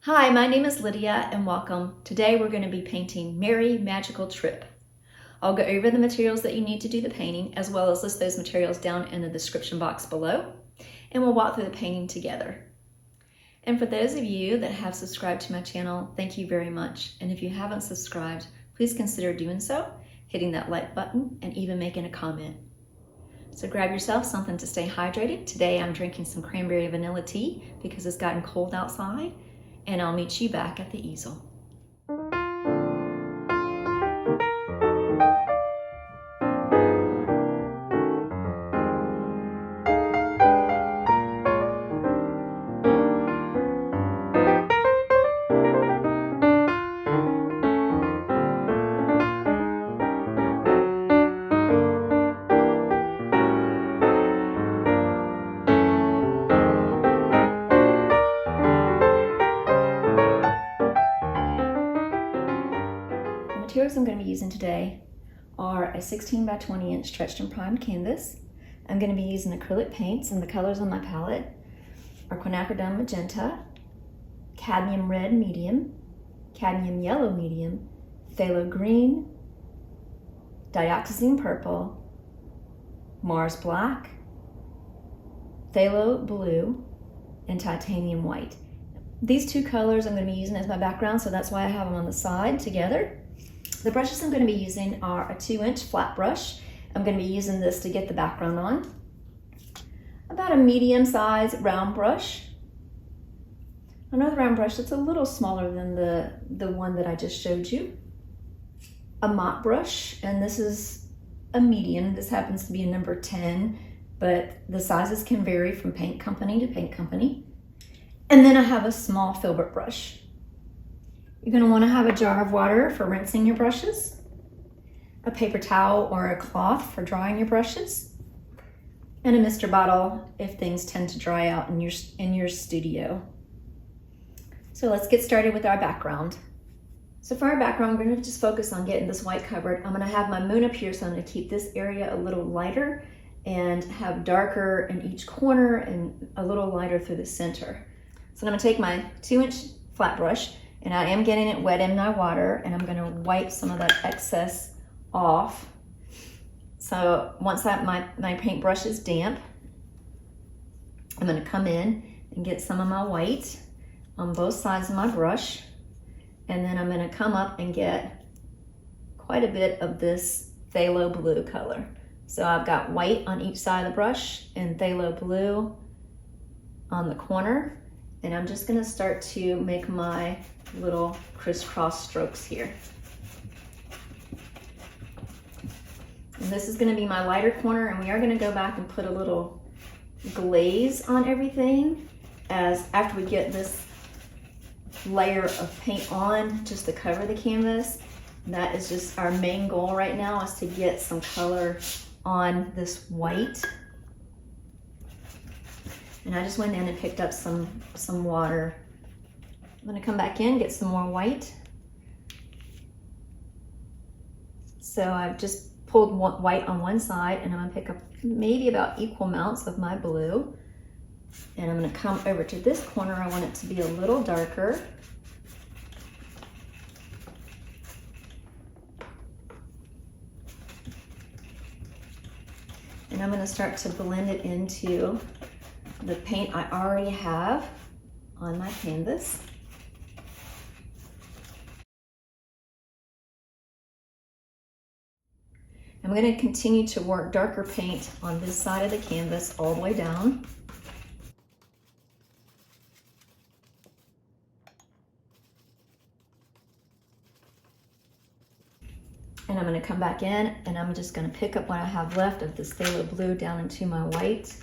Hi, my name is Lydia and welcome. Today we're going to be painting Merry Magical Trip. I'll go over the materials that you need to do the painting as well as list those materials down in the description box below, and we'll walk through the painting together. And for those of you that have subscribed to my channel, thank you very much. And if you haven't subscribed, please consider doing so, hitting that like button and even making a comment. So grab yourself something to stay hydrated. Today I'm drinking some cranberry vanilla tea because it's gotten cold outside. And I'll meet you back at the easel. The materials I'm going to be using today are a 16 by 20 inch stretched and primed canvas. I'm going to be using acrylic paints, and the colors on my palette are Quinacridone Magenta, Cadmium Red Medium, Cadmium Yellow Medium, Pthalo Green, Dioxazine Purple, Mars Black, Pthalo Blue, and Titanium White. These two colors I'm going to be using as my background, so that's why I have them on the side together. The brushes I'm going to be using are a 2-inch flat brush. I'm going to be using this to get the background on. About a medium-sized round brush. Another round brush that's a little smaller than the one that I just showed you. A mop brush, and this is a medium. This happens to be a number 10, but the sizes can vary from paint company to paint company. And then I have a small Filbert brush. You're going to want to have a jar of water for rinsing your brushes, a paper towel or a cloth for drying your brushes, and a mister bottle if things tend to dry out in your studio. So let's get started with our background. So for our background, we're going to just focus on getting this white covered. I'm going to have my moon up here, so I'm going to keep this area a little lighter and have darker in each corner and a little lighter through the center. So I'm going to take my 2-inch flat brush, and I am getting it wet in my water, and I'm going to wipe some of that excess off. So once my paintbrush is damp, I'm going to come in and get some of my white on both sides of my brush, and then I'm going to come up and get quite a bit of this Pthalo Blue color. So I've got white on each side of the brush and Pthalo Blue on the corner, and I'm just going to start to make my little crisscross strokes here. And this is going to be my lighter corner, and we are going to go back and put a little glaze on everything after we get this layer of paint on, just to cover the canvas. And that is just our main goal right now, is to get some color on this white. And I just went in and picked up some water. I'm going to come back in, get some more white. So I've just pulled white on one side, and I'm going to pick up maybe about equal amounts of my blue. And I'm going to come over to this corner. I want it to be a little darker. And I'm going to start to blend it into the paint I already have on my canvas. I'm going to continue to work darker paint on this side of the canvas all the way down. And I'm going to come back in, and I'm just going to pick up what I have left of this Pthalo Blue down into my white.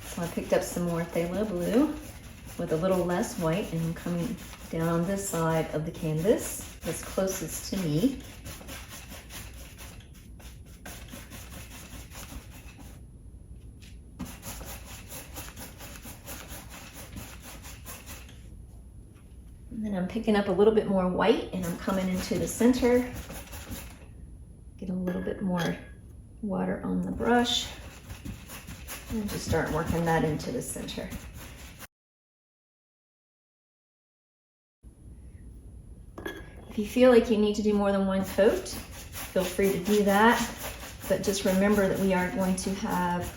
So I picked up some more Pthalo Blue with a little less white, and I'm coming down on this side of the canvas that's closest to me. And then I'm picking up a little bit more white, and I'm coming into the center. Get a little bit more water on the brush. And just start working that into the center. If you feel like you need to do more than one coat, feel free to do that. But just remember that we are going to have,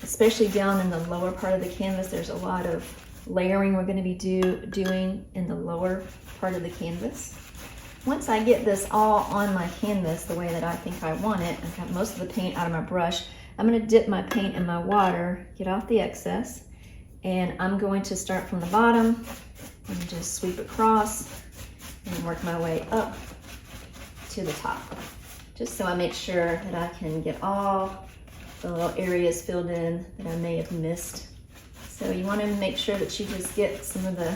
especially down in the lower part of the canvas, there's a lot of layering we're going to be doing in the lower part of the canvas. Once I get this all on my canvas the way that I think I want it, I've got most of the paint out of my brush, I'm going to dip my paint in my water, get off the excess, and I'm going to start from the bottom and just sweep across and work my way up to the top, just so I make sure that I can get all the little areas filled in that I may have missed. So you want to make sure that you just get some of the,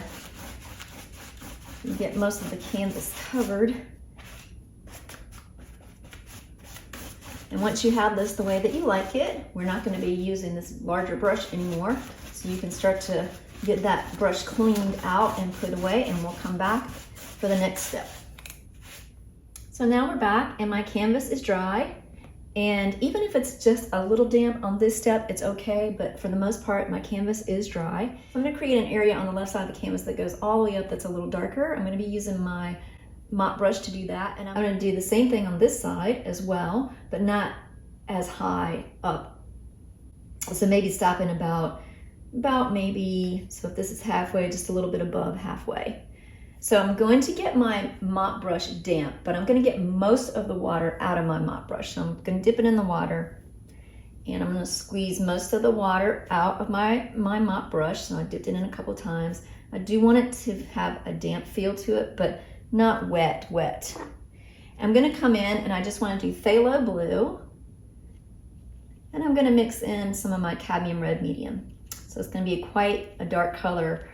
you get most of the canvas covered. And once you have this the way that you like it, we're not going to be using this larger brush anymore. So you can start to get that brush cleaned out and put away, and we'll come back for the next step. So now we're back and my canvas is dry. And even if it's just a little damp on this step, it's okay, but for the most part, my canvas is dry. I'm gonna create an area on the left side of the canvas that goes all the way up that's a little darker. I'm gonna be using my mop brush to do that, and I'm gonna do the same thing on this side as well, but not as high up. So maybe stopping about maybe, so if this is halfway, just a little bit above halfway. So I'm going to get my mop brush damp, but I'm going to get most of the water out of my mop brush. So I'm going to dip it in the water, and I'm going to squeeze most of the water out of my mop brush. So I dipped it in a couple times. I do want it to have a damp feel to it, but not wet. I'm going to come in and I just want to do Phthalo Blue, and I'm going to mix in some of my Cadmium Red Medium. So it's going to be quite a dark color.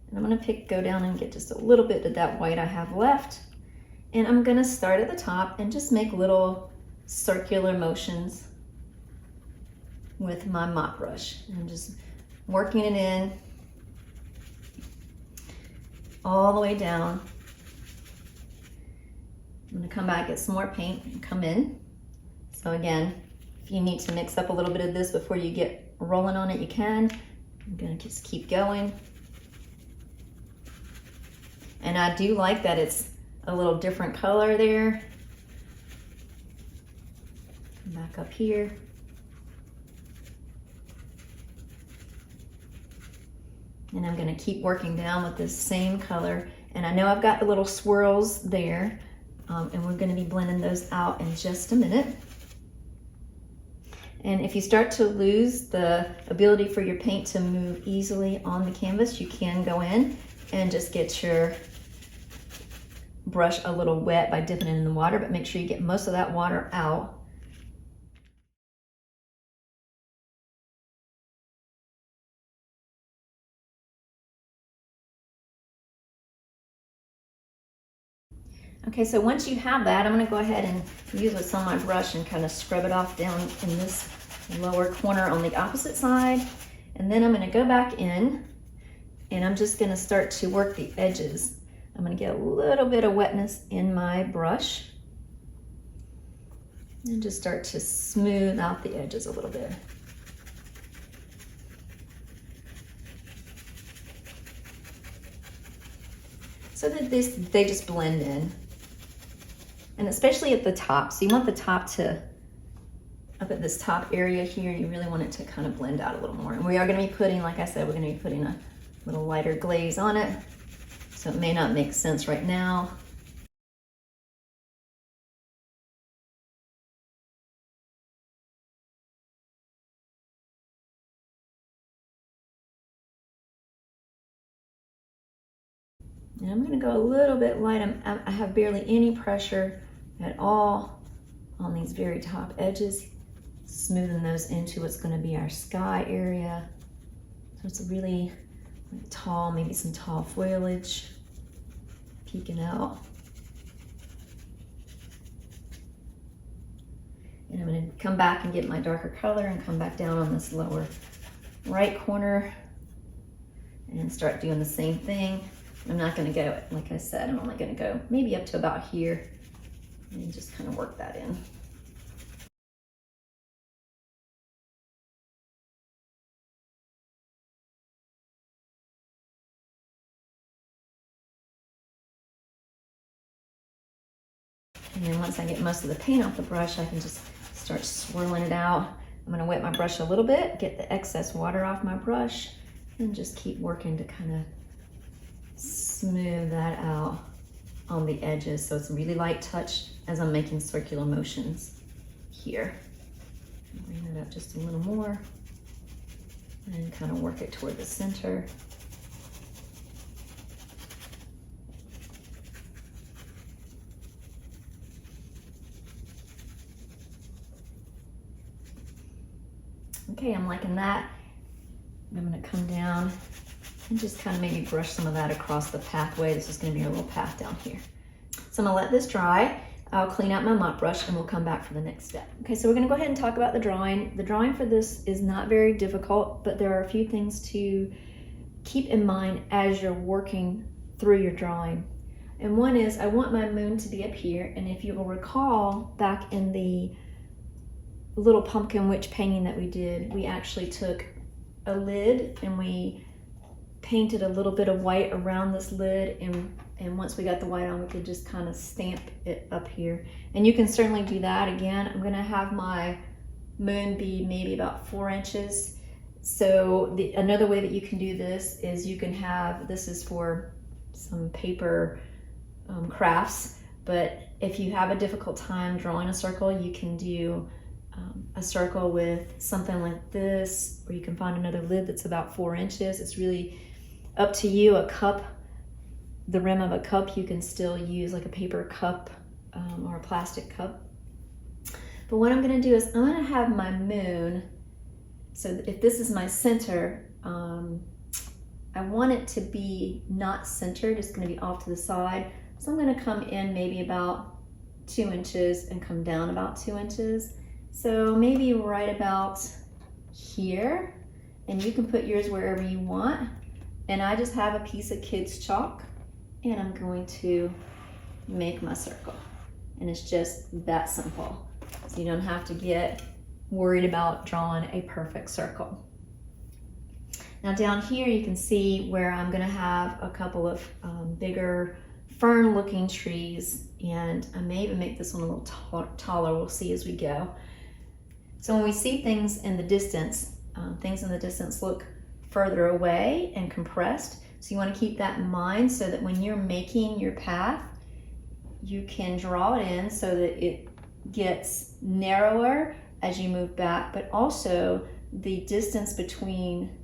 And I'm going to go down and get just a little bit of that white I have left. And I'm going to start at the top and just make little circular motions with my mop brush. And I'm just working it in all the way down. I'm going to come back, get some more paint, and come in. So again, if you need to mix up a little bit of this before you get rolling on it, you can. I'm going to just keep going. And I do like that it's a little different color there. Come back up here. And I'm gonna keep working down with this same color. And I know I've got the little swirls there, and we're gonna be blending those out in just a minute. And if you start to lose the ability for your paint to move easily on the canvas, you can go in and just get your brush a little wet by dipping it in the water, but make sure you get most of that water out. Okay, so once you have that, I'm going to go ahead and use what's on my brush and kind of scrub it off down in this lower corner on the opposite side. And then I'm going to go back in and I'm just going to start to work the edges. I'm going to get a little bit of wetness in my brush and just start to smooth out the edges a little bit. So that they just blend in. And especially at the top. So you want the top to, up at this top area here, you really want it to kind of blend out a little more. And we are going to be putting, like I said, we're going to be putting a little lighter glaze on it. So it may not make sense right now. And I'm going to go a little bit light. I have barely any pressure at all on these very top edges, smoothing those into what's going to be our sky area. So it's a really tall, maybe some tall foliage peeking out. And I'm going to come back and get my darker color and come back down on this lower right corner and start doing the same thing. I'm not going to go, like I said, I'm only going to go maybe up to about here and just kind of work that in. And then once I get most of the paint off the brush, I can just start swirling it out. I'm gonna wet my brush a little bit, get the excess water off my brush, and just keep working to kind of smooth that out on the edges. So it's a really light touch as I'm making circular motions here. Bring that up just a little more and kind of work it toward the center. Okay, I'm liking that. I'm gonna come down and just kind of maybe brush some of that across the pathway. This is gonna be a little path down here. So I'm gonna let this dry. I'll clean out my mop brush and we'll come back for the next step. Okay, so we're gonna go ahead and talk about the drawing. The drawing for this is not very difficult, but there are a few things to keep in mind as you're working through your drawing. And one is, I want my moon to be up here, and if you will recall, back in the little pumpkin witch painting that we did, we actually took a lid and we painted a little bit of white around this lid, and once we got the white on, we could just kind of stamp it up here. And you can certainly do that again. I'm gonna have my moon be maybe about 4 inches. So another way that you can do this is you can have, this is for some paper crafts, but if you have a difficult time drawing a circle, you can do a circle with something like this, or you can find another lid that's about 4 inches. It's really up to you. A cup, the rim of a cup, you can still use like a paper cup or a plastic cup. But what I'm gonna do is I'm gonna have my moon, so if this is my center, I want it to be not centered, it's gonna be off to the side. So I'm gonna come in maybe about 2 inches and come down about 2 inches. So maybe right about here, and you can put yours wherever you want. And I just have a piece of kids' chalk, and I'm going to make my circle. And it's just that simple. So you don't have to get worried about drawing a perfect circle. Now down here you can see where I'm gonna have a couple of bigger fern-looking trees, and I may even make this one a little taller. We'll see as we go. So when we see things in the distance look further away and compressed. So you want to keep that in mind so that when you're making your path, you can draw it in so that it gets narrower as you move back, but also the distance between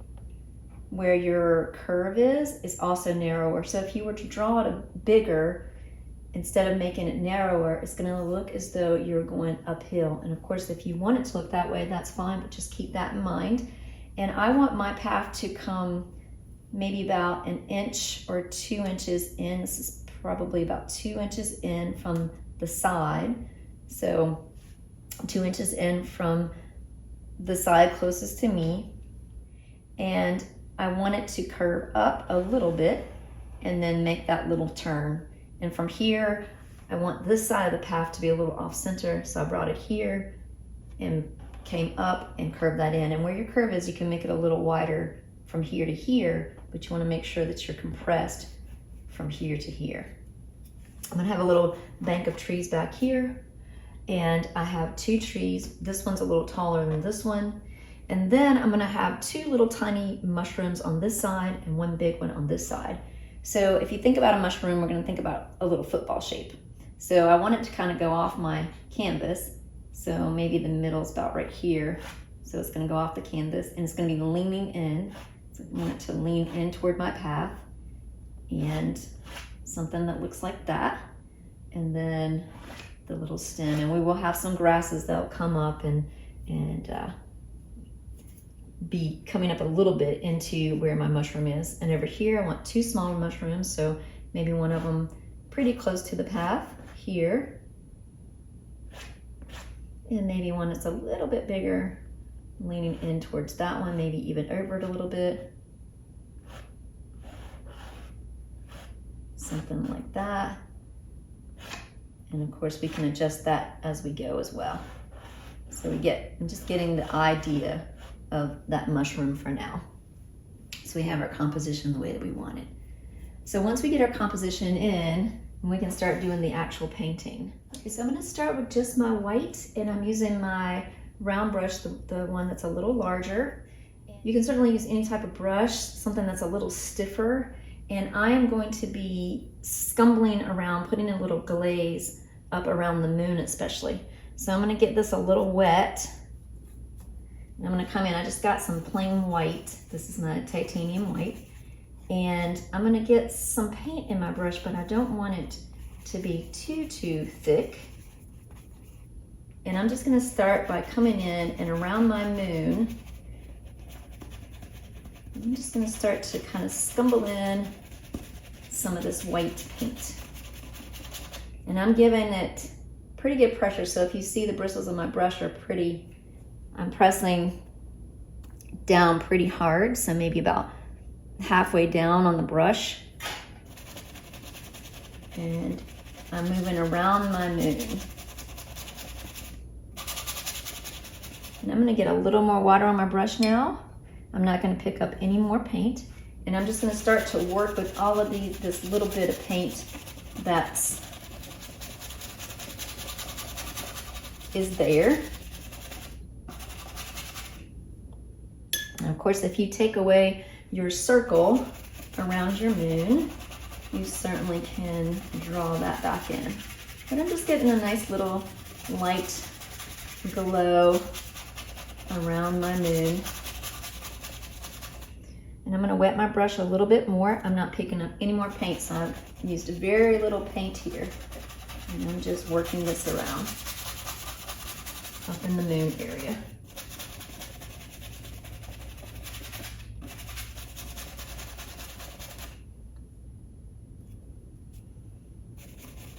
where your curve is also narrower. So if you were to draw it bigger, instead of making it narrower, it's gonna look as though you're going uphill. And of course, if you want it to look that way, that's fine, but just keep that in mind. And I want my path to come maybe about 1 inch or 2 inches in. This is probably about 2 inches in from the side. So 2 inches in from the side closest to me. And I want it to curve up a little bit and then make that little turn. And from here, I want this side of the path to be a little off center. So I brought it here and came up and curved that in. And where your curve is, you can make it a little wider from here to here, but you want to make sure that you're compressed from here to here. I'm gonna have a little bank of trees back here, and I have 2 trees. This one's a little taller than this one. And then I'm gonna have 2 little tiny mushrooms on this side and 1 big one on this side. So if you think about a mushroom, we're gonna think about a little football shape. So I want it to kind of go off my canvas. So maybe the middle's about right here. So it's gonna go off the canvas and it's gonna be leaning in. So I want it to lean in toward my path, and something that looks like that. And then the little stem, and we will have some grasses that'll come up and be coming up a little bit into where my mushroom is. And over here, I want 2 smaller mushrooms, so maybe one of them pretty close to the path here, and maybe one that's a little bit bigger, leaning in towards that one, maybe even over it a little bit. Something like that. And of course, we can adjust that as we go as well. So I'm just getting the idea of that mushroom for now. So we have our composition the way that we want it. So once we get our composition in, and we can start doing the actual painting. Okay, so I'm gonna start with just my white, and I'm using my round brush, the one that's a little larger. You can certainly use any type of brush, something that's a little stiffer, and I am going to be scumbling around, putting a little glaze up around the moon especially. So I'm gonna get this a little wet. And I'm gonna come in, I just got some plain white. This is my titanium white. And I'm gonna get some paint in my brush, but I don't want it to be too thick. And I'm just gonna start by coming in and around my moon. I'm just gonna start to kind of scumble in some of this white paint. And I'm giving it pretty good pressure, so if you see the bristles of my brush are pretty, I'm pressing down pretty hard, so maybe about halfway down on the brush. And I'm moving around my moon. And I'm gonna get a little more water on my brush now. I'm not gonna pick up any more paint. And I'm just gonna start to work with all of this little bit of paint is there. And of course, if you take away your circle around your moon, you certainly can draw that back in. But I'm just getting a nice little light glow around my moon. And I'm gonna wet my brush a little bit more. I'm not picking up any more paint, so I've used very little paint here. And I'm just working this around up in the moon area.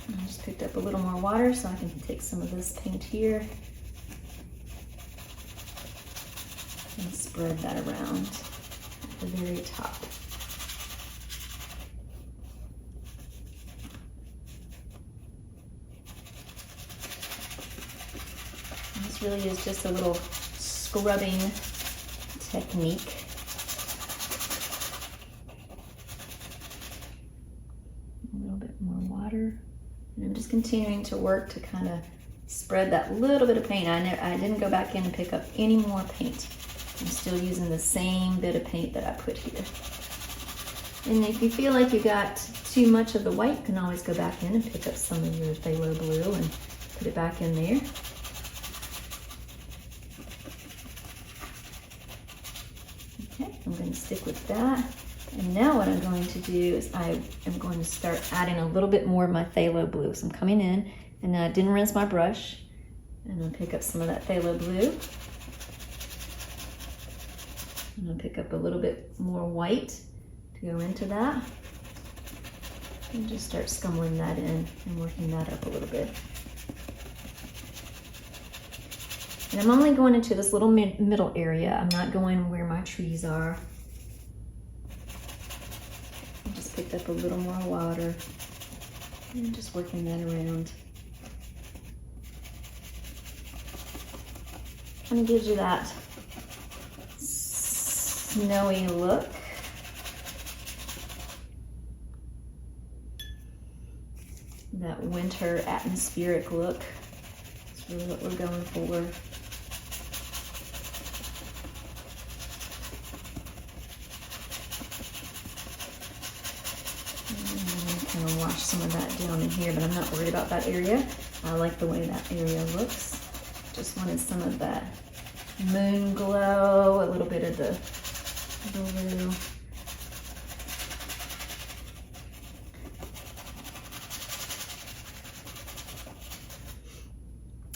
I just picked up a little more water so I can take some of this paint here and spread that around at the very top. This really is just a little scrubbing technique. A little bit more water. And I'm just continuing to work to kind of spread that little bit of paint. I didn't go back in and pick up any more paint. I'm still using the same bit of paint that I put here. And if you feel like you got too much of the white, you can always go back in and pick up some of your Pthalo Blue and put it back in there. Okay, I'm going to stick with that. And now what I'm going to do is I am going to start adding a little bit more of my Pthalo Blue. So I'm coming in, and I didn't rinse my brush. I'm going to pick up some of that Pthalo Blue. I'm going to pick up a little bit more white to go into that. And just start scumbling that in and working that up a little bit. And I'm only going into this little middle area. I'm not going where my trees are. I just picked up a little more water and just working that around. Kind of gives you that snowy look. That winter atmospheric look. That's really what we're going for. I'm going to wash some of that down in here, but I'm not worried about that area. I like the way that area looks. Just wanted some of that moon glow, a little bit of the blue.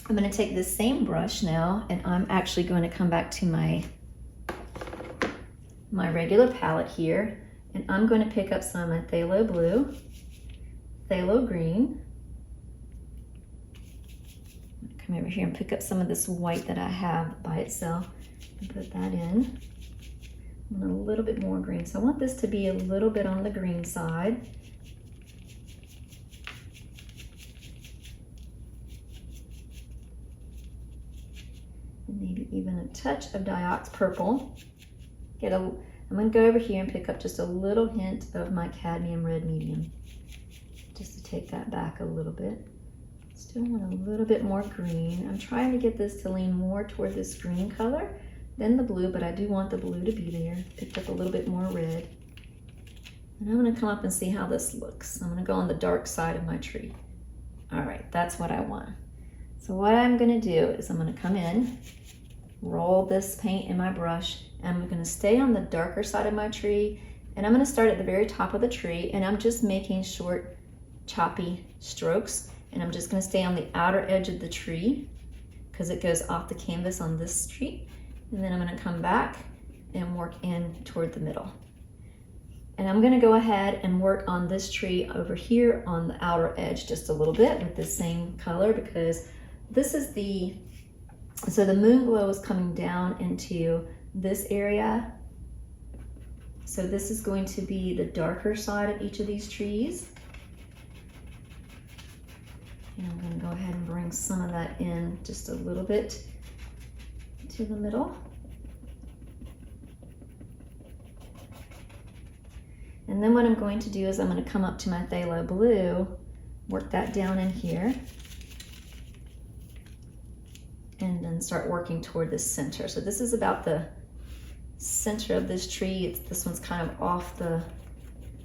I'm going to take this same brush now, and I'm actually going to come back to my regular palette here, and I'm going to pick up some Pthalo Blue, Pthalo Green. Come over here and pick up some of this white that I have by itself and put that in. And a little bit more green. So I want this to be a little bit on the green side. And maybe even a touch of Dioxazine Purple. I'm going to go over here and pick up just a little hint of my Cadmium Red Medium. just to take that back a little bit. Still want a little bit more green. I'm trying to get this to lean more toward this green color than the blue, but I do want the blue to be there. Picked up a little bit more red. And I'm gonna come up and see how this looks. I'm gonna go on the dark side of my tree. All right, that's what I want. So what I'm gonna do is I'm gonna come in, roll this paint in my brush, and I'm gonna stay on the darker side of my tree, and I'm gonna start at the very top of the tree, and I'm just making short, choppy strokes, and I'm just gonna stay on the outer edge of the tree because it goes off the canvas on this tree, and then I'm gonna come back and work in toward the middle. And I'm gonna go ahead and work on this tree over here on the outer edge just a little bit with the same color, because this is so the moon glow is coming down into this area. So this is going to be the darker side of each of these trees. And I'm going to go ahead and bring some of that in just a little bit to the middle. And then what I'm going to do is I'm going to come up to my Phthalo Blue, work that down in here, and then start working toward the center. So this is about the center of this tree. This one's kind of off the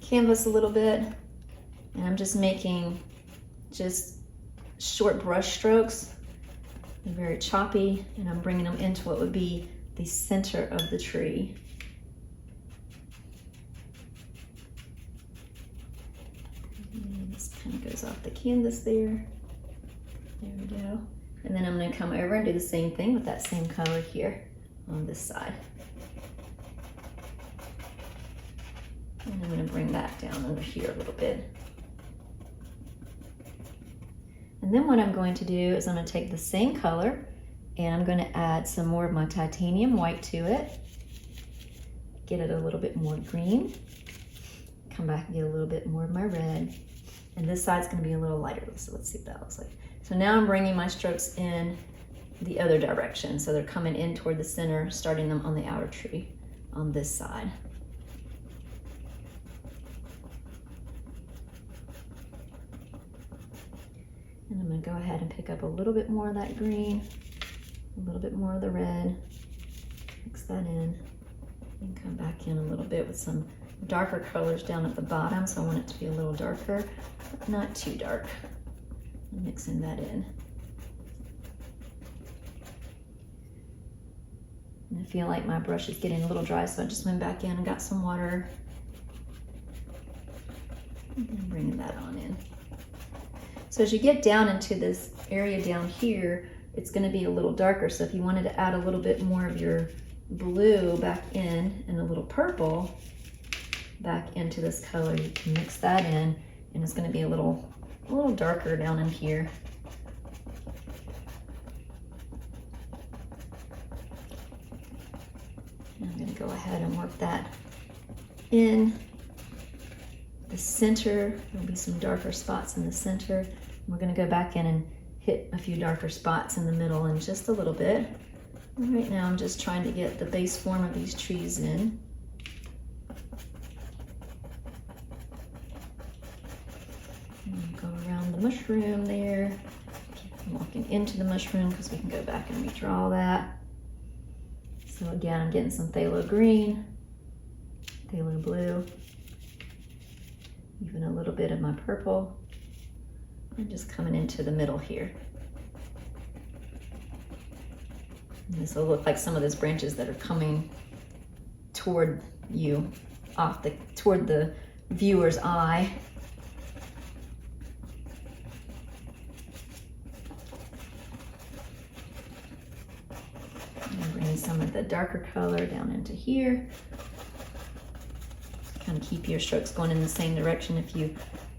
canvas a little bit. And I'm just making just short brush strokes. They're very choppy, and I'm bringing them into what would be the center of the tree. And this kind of goes off the canvas there. There we go. And then I'm going to come over and do the same thing with that same color here on this side. And I'm going to bring that down under here a little bit. And then what I'm going to do is I'm going to take the same color and I'm going to add some more of my titanium white to it. Get it a little bit more green. Come back and get a little bit more of my red. And this side's going to be a little lighter, so let's see what that looks like. So now I'm bringing my strokes in the other direction. So they're coming in toward the center, starting them on the outer tree on this side. And I'm going to go ahead and pick up a little bit more of that green, a little bit more of the red, mix that in, and come back in a little bit with some darker colors down at the bottom. So I want it to be a little darker, but not too dark. I'm mixing that in. And I feel like my brush is getting a little dry, so I just went back in and got some water. And bringing that on in. So as you get down into this area down here, it's going to be a little darker. So if you wanted to add a little bit more of your blue back in and a little purple back into this color, you can mix that in, and it's going to be a little darker down in here. And I'm going to go ahead and work that in the center. There'll be some darker spots in the center. We're going to go back in and hit a few darker spots in the middle in just a little bit. And right now I'm just trying to get the base form of these trees in. And go around the mushroom there. Keep walking into the mushroom because we can go back and redraw that. So again, I'm getting some Phthalo Green, Phthalo Blue, even a little bit of my purple, and just coming into the middle here. And this will look like some of those branches that are coming toward you, toward the viewer's eye. And bringing some of the darker color down into here. Kind of keep your strokes going in the same direction if you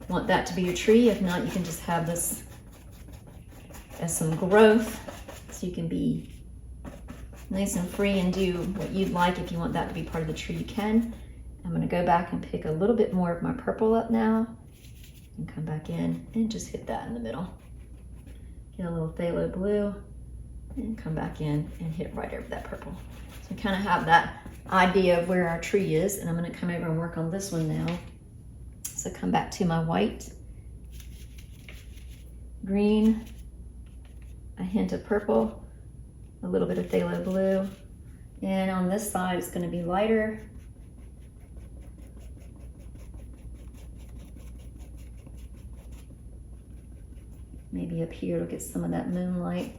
want that to be your tree. If not, you can just have this as some growth, so you can be nice and free and do what you'd like. If you want that to be part of the tree, you can. I'm going to go back and pick a little bit more of my purple up now and come back in and just hit that in the middle. Get a little Phthalo Blue and come back in and hit right over that purple. So we kind of have that idea of where our tree is, and I'm going to come over and work on this one now. So come back to my white green, a hint of purple, a little bit of phthalo blue, and on this side it's going to be lighter. Maybe up here it'll get some of that moonlight.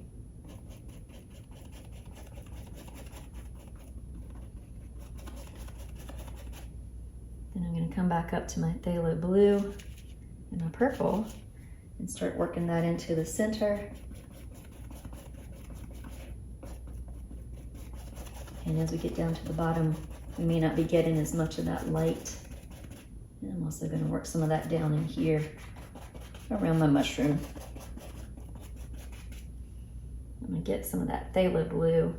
Then I'm going to come back up to my phthalo blue and my purple and start working that into the center. And as we get down to the bottom, we may not be getting as much of that light. And I'm also going to work some of that down in here around my mushroom. I'm going to get some of that phthalo blue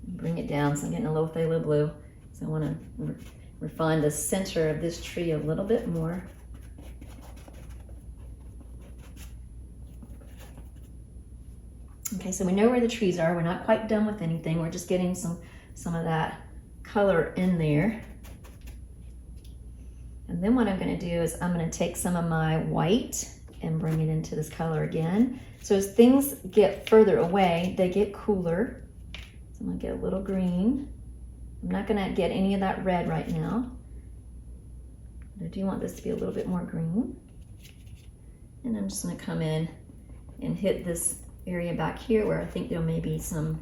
and bring it down. So I'm getting a little phthalo blue. So I want to refine the center of this tree a little bit more. Okay, so we know where the trees are. We're not quite done with anything. We're just getting some of that color in there. And then what I'm going to do is I'm going to take some of my white and bring it into this color again. So as things get further away, they get cooler. So I'm going to get a little green. I'm not going to get any of that red right now. But I do want this to be a little bit more green. And I'm just going to come in and hit this area back here where I think there may be some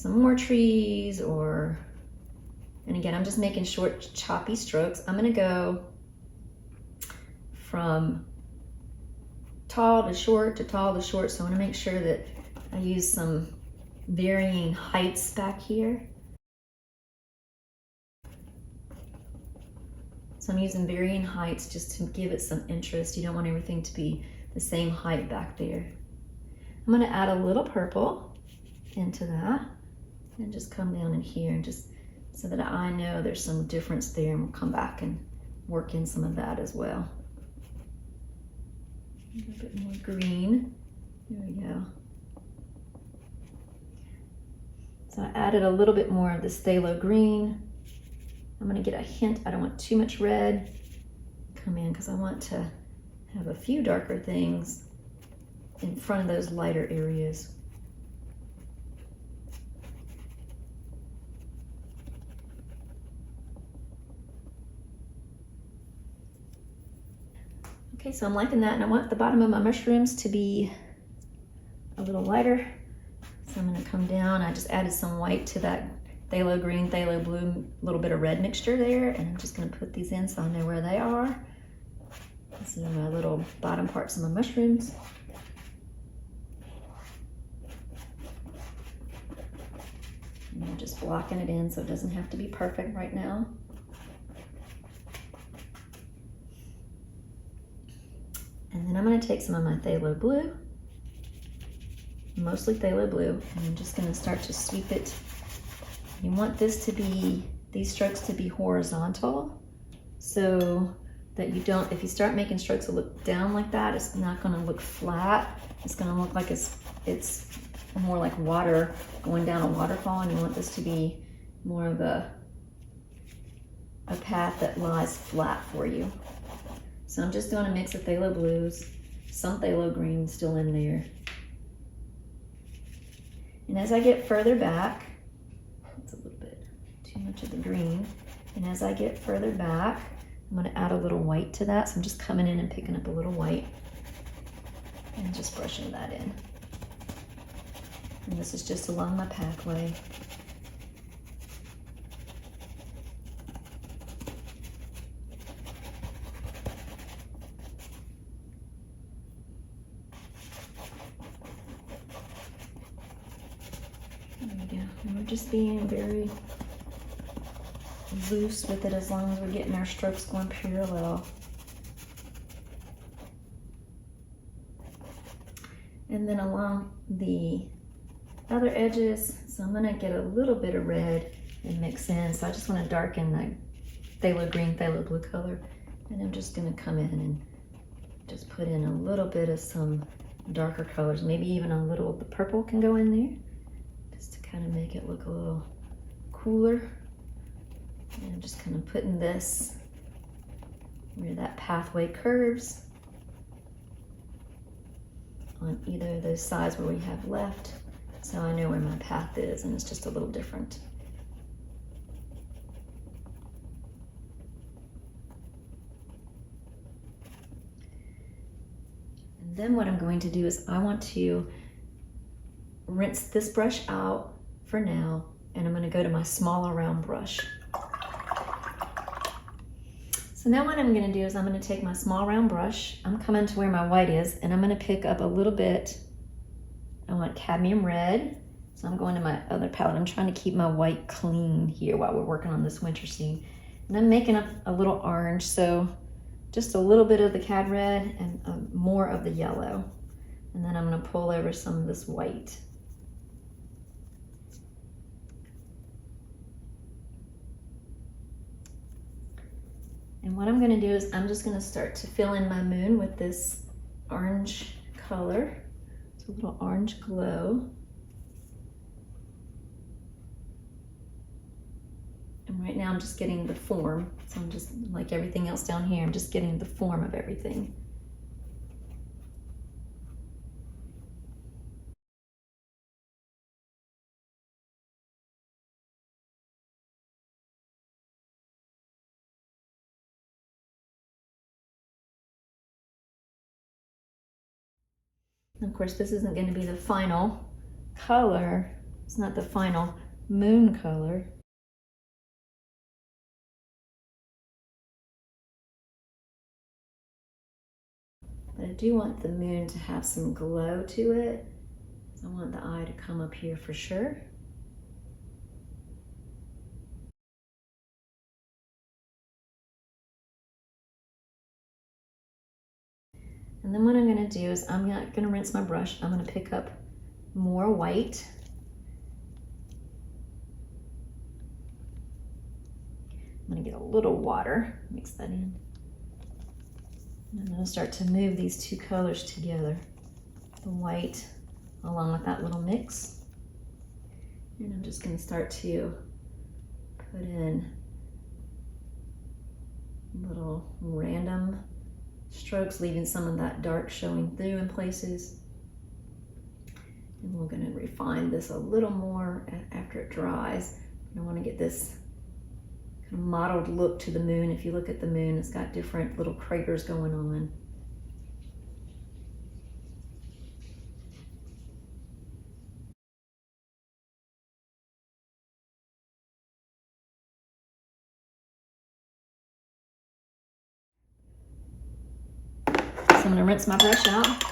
more trees, or, and again, I'm just making short, choppy strokes. I'm going to go from tall to short to tall to short, so I want to make sure that I use some varying heights back here. So I'm using varying heights just to give it some interest. You don't want everything to be the same height back there. I'm going to add a little purple into that and just come down in here and just so that I know there's some difference there, and we'll come back and work in some of that as well. A little bit more green. There we go. So I added a little bit more of this phthalo green. I'm going to get a hint. I don't want too much red. Come in because I want to have a few darker things in front of those lighter areas. Okay, so I'm liking that, and I want the bottom of my mushrooms to be a little lighter. So I'm going to come down. I just added some white to that phthalo green, phthalo blue, a little bit of red mixture there, and I'm just going to put these in so I know where they are. These are my little bottom parts of my mushrooms. And I'm just blocking it in so it doesn't have to be perfect right now. And then I'm going to take some of my phthalo blue, mostly phthalo blue, and I'm just going to start to sweep it. You want this to be, these strokes to be horizontal, so that you don't, if you start making strokes that look down like that, it's not going to look flat. It's going to look like it's more like water going down a waterfall, and you want this to be more of a path that lies flat for you. So I'm just doing a mix of phthalo blues, some phthalo green still in there. And as I get further back, it's a little bit too much of the green, and as I get further back, I'm going to add a little white to that. So I'm just coming in and picking up a little white and just brushing that in. And this is just along my pathway. There we go. And we're just being very loose with it as long as we're getting our strokes going parallel. And then along the other edges, so I'm going to get a little bit of red and mix in. So I just want to darken the phthalo green, phthalo blue color. And I'm just going to come in and just put in a little bit of some darker colors. Maybe even a little of the purple can go in there, just to kind of make it look a little cooler. And I'm just kind of putting this where that pathway curves. on either of those sides where we have left, so I know where my path is and it's just a little different. And then what I'm going to do is I want to rinse this brush out for now, and I'm going to go to my smaller round brush. So now what I'm going to do is I'm going to take my small round brush, I'm coming to where my white is, and I'm going to pick up a little bit. I want cadmium red, so I'm going to my other palette. I'm trying to keep my white clean here while we're working on this winter scene. And I'm making up a little orange, so just a little bit of the cad red and more of the yellow. And then I'm going to pull over some of this white. And what I'm going to do is I'm just going to start to fill in my moon with this orange color. It's a little orange glow. And right now I'm just getting the form. So I'm just, like everything else down here, I'm just getting the form of everything. And of course, this isn't going to be the final color. It's not the final moon color. But I do want the moon to have some glow to it. I want the eye to come up here for sure. And then what I'm going to do is I'm not going to rinse my brush. I'm going to pick up more white. I'm going to get a little water, mix that in. And I'm going to start to move these two colors together. The white along with that little mix. And I'm just going to start to put in little random strokes, leaving some of that dark showing through in places. And we're going to refine this a little more after it dries. I want to get this kind of mottled look to the moon. If you look at the moon, it's got different little craters going on. So I'm going to rinse my brush out.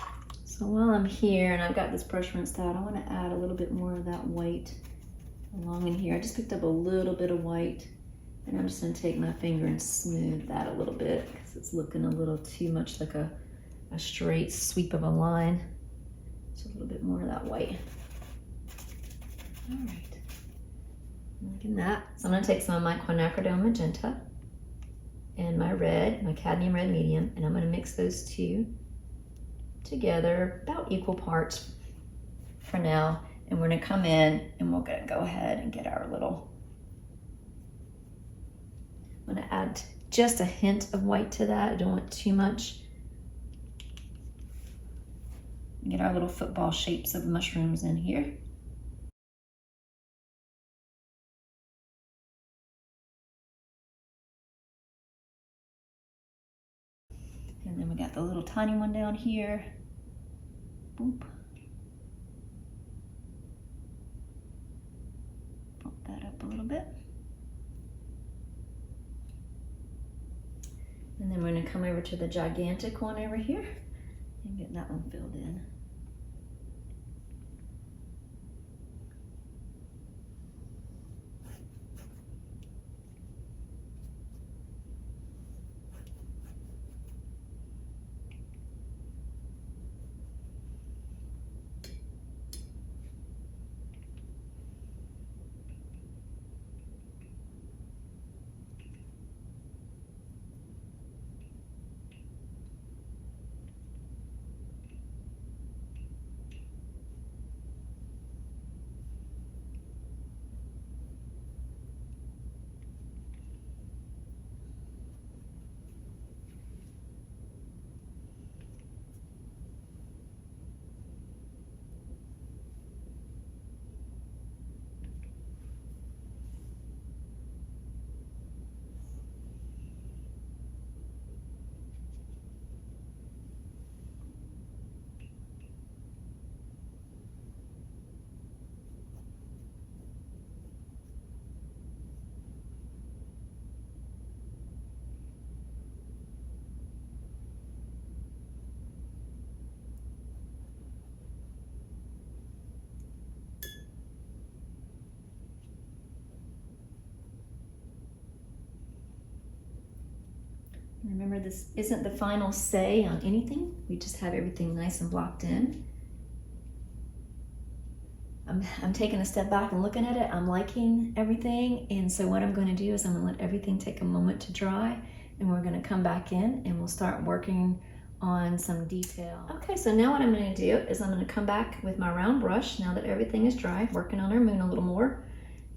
So while I'm here and I've got this brush rinsed out, I want to add a little bit more of that white along in here. I just picked up a little bit of white, and I'm just going to take my finger and smooth that a little bit because it's looking a little too much like a straight sweep of a line. Just a little bit more of that white. All right, liking that. So I'm going to take some of my Quinacridone Magenta and my red, my Cadmium Red Medium, and I'm going to mix those two together about equal parts for now. And we're going to come in and we're going to go ahead and get our little, I'm going to add just a hint of white to that. I don't want too much. Get our little football shapes of mushrooms in here. And then we got the little tiny one down here. Boop. Bump that up a little bit. And then we're going to come over to the gigantic one over here and get that one filled in. Remember, this isn't the final say on anything. We just have everything nice and blocked in. I'm taking a step back and looking at it. I'm liking everything. And so what I'm going to do is I'm going to let everything take a moment to dry, and we're going to come back in and we'll start working on some detail. Okay, so now what I'm going to do is I'm going to come back with my round brush now that everything is dry, working on our moon a little more.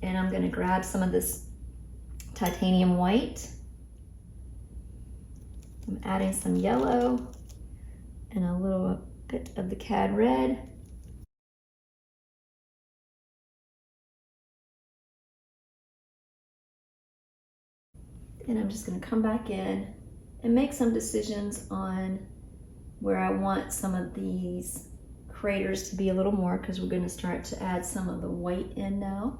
And I'm going to grab some of this titanium white. I'm adding some yellow and a little bit of the Cad Red. And I'm just going to come back in and make some decisions on where I want some of these craters to be a little more, because we're going to start to add some of the white in now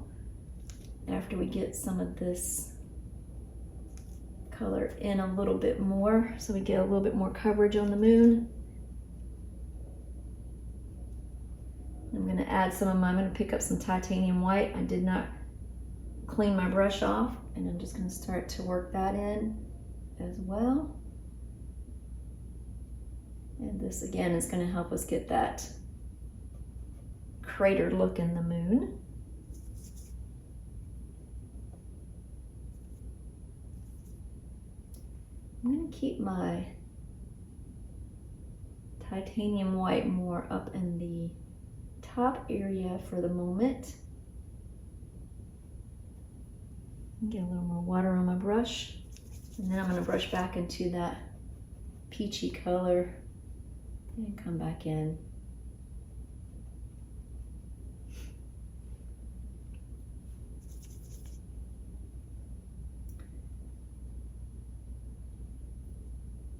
after we get some of this color in a little bit more, so we get a little bit more coverage on the moon. I'm going to add some of I'm going to pick up some titanium white. I did not clean my brush off, and I'm just going to start to work that in as well. And this again is going to help us get that crater look in the moon. I'm going to keep my titanium white more up in the top area for the moment. Get a little more water on my brush, and then I'm going to brush back into that peachy color and come back in.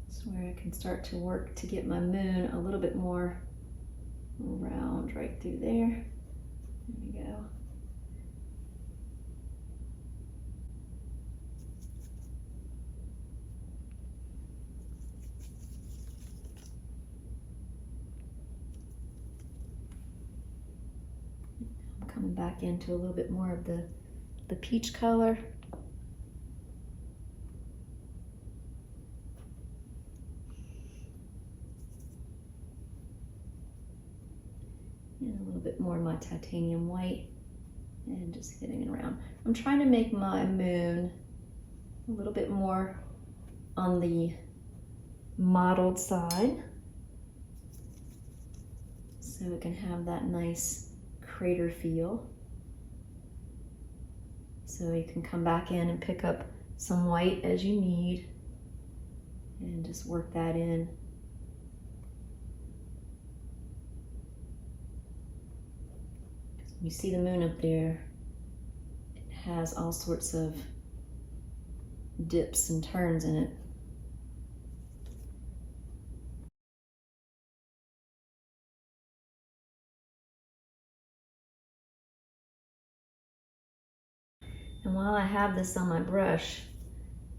That's where I can start to work to get my moon a little bit more round right through there. There we go. Coming back into a little bit more of the peach color. And a little bit more of my titanium white, and just hitting it around. I'm trying to make my moon a little bit more on the mottled side, so it can have that nice crater feel. So you can come back in and pick up some white as you need and just work that in. When you see the moon up there, it has all sorts of dips and turns in it. And while I have this on my brush,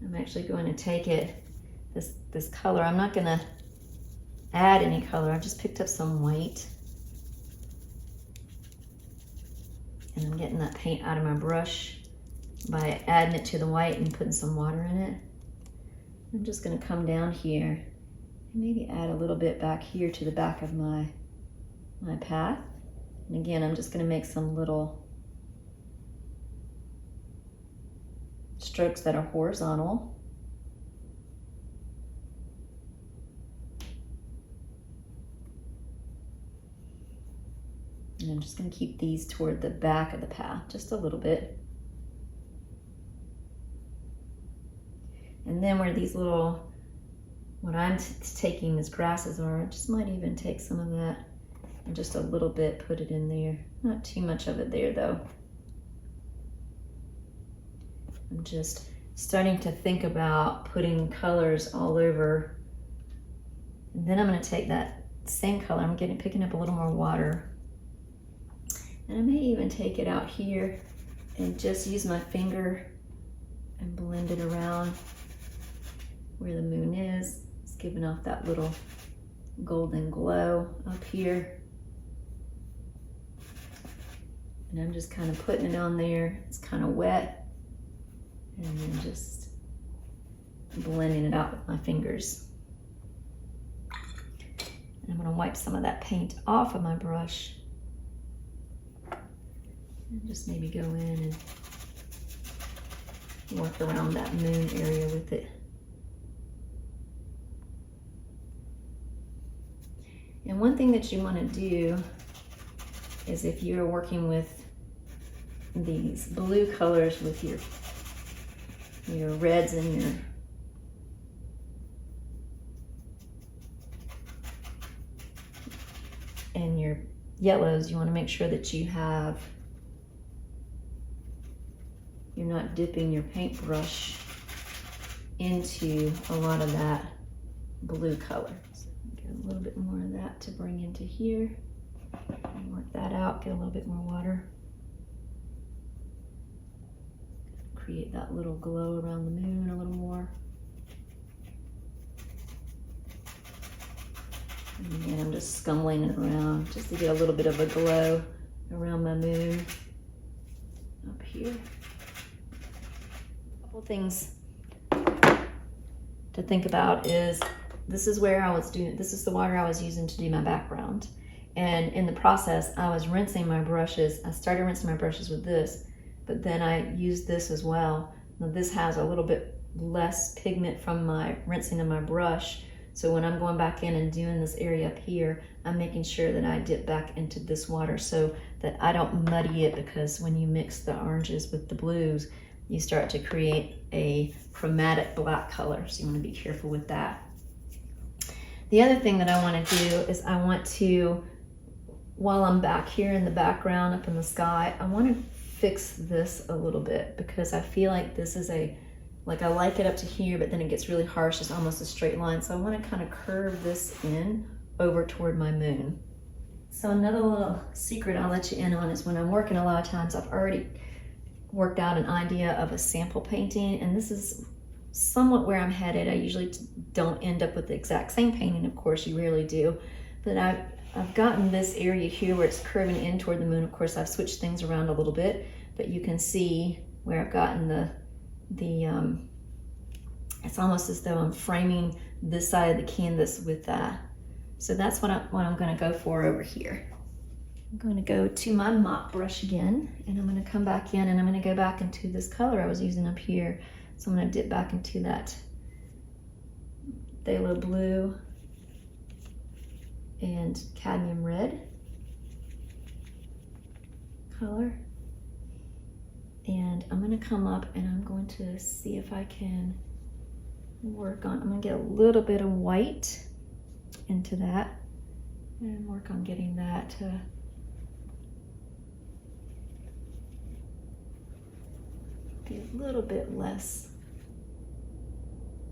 I'm actually going to take it, this color. I'm not going to add any color. I just picked up some white. And I'm getting that paint out of my brush by adding it to the white and putting some water in it. I'm just going to come down here and maybe add a little bit back here to the back of my path. And again, I'm just going to make some little strokes that are horizontal. And I'm just going to keep these toward the back of the path just a little bit. And then where these little, what I'm taking as grasses are, I just might even take some of that and just a little bit put it in there. Not too much of it there though. I'm just starting to think about putting colors all over. And then I'm going to take that same color, I'm picking up a little more water. And I may even take it out here and just use my finger and blend it around where the moon is. It's giving off that little golden glow up here. And I'm just kind of putting it on there. It's kind of wet. And then just blending it out with my fingers. And I'm gonna wipe some of that paint off of my brush. And just maybe go in and work around that moon area with it. And one thing that you want to do is, if you're working with these blue colors with your reds and your yellows, you want to make sure that you're not dipping your paintbrush into a lot of that blue color. So get a little bit more of that to bring into here. And work that out, get a little bit more water. Create that little glow around the moon a little more. And again, I'm just scumbling it around just to get a little bit of a glow around my moon up here. A couple things to think about is, this is where I was doing, this is the water I was using to do my background. And in the process, I was rinsing my brushes. I started rinsing my brushes with this, but then I used this as well. Now this has a little bit less pigment from my rinsing of my brush. So when I'm going back in and doing this area up here, I'm making sure that I dip back into this water so that I don't muddy it, because when you mix the oranges with the blues, you start to create a chromatic black color. So you want to be careful with that. The other thing that I want to do is, I want to, while I'm back here in the background up in the sky, I want to fix this a little bit, because I feel like this is like I like it up to here, but then it gets really harsh. It's almost a straight line. So I want to kind of curve this in over toward my moon. So another little secret I'll let you in on is, when I'm working, a lot of times I've already worked out an idea of a sample painting, and this is somewhat where I'm headed. I usually don't end up with the exact same painting, of course, you rarely do, but I've gotten this area here where it's curving in toward the moon. Of course, I've switched things around a little bit, but you can see where I've gotten the it's almost as though I'm framing this side of the canvas with that. So that's what I'm going to go for over here. I'm going to go to my mop brush again, and I'm going to come back in, and I'm going to go back into this color I was using up here. So I'm going to dip back into that Pthalo Blue and Cadmium Red color. And I'm going to come up and I'm going to see if I can work on, I'm going to get a little bit of white into that and work on getting that to be a little bit less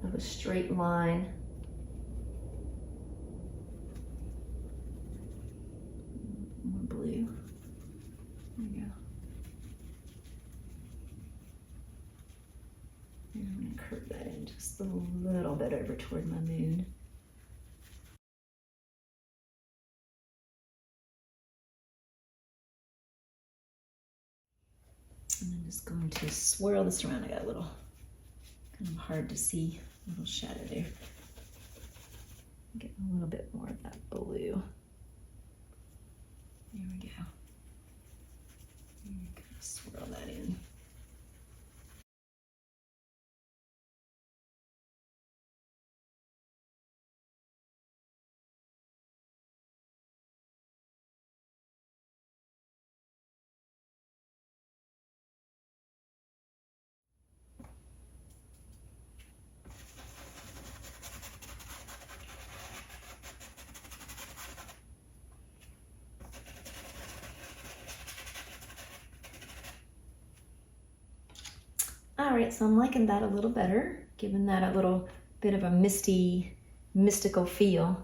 of a straight line. More blue. There we go. And I'm going to curve that in just a little bit over toward my moon. And I'm just going to swirl this around. I got a little, kind of hard to see, a little shadow there. Get a little bit more of that blue. There we go. And kind of swirl that in. All right, so I'm liking that a little better, giving that a little bit of a mystical feel.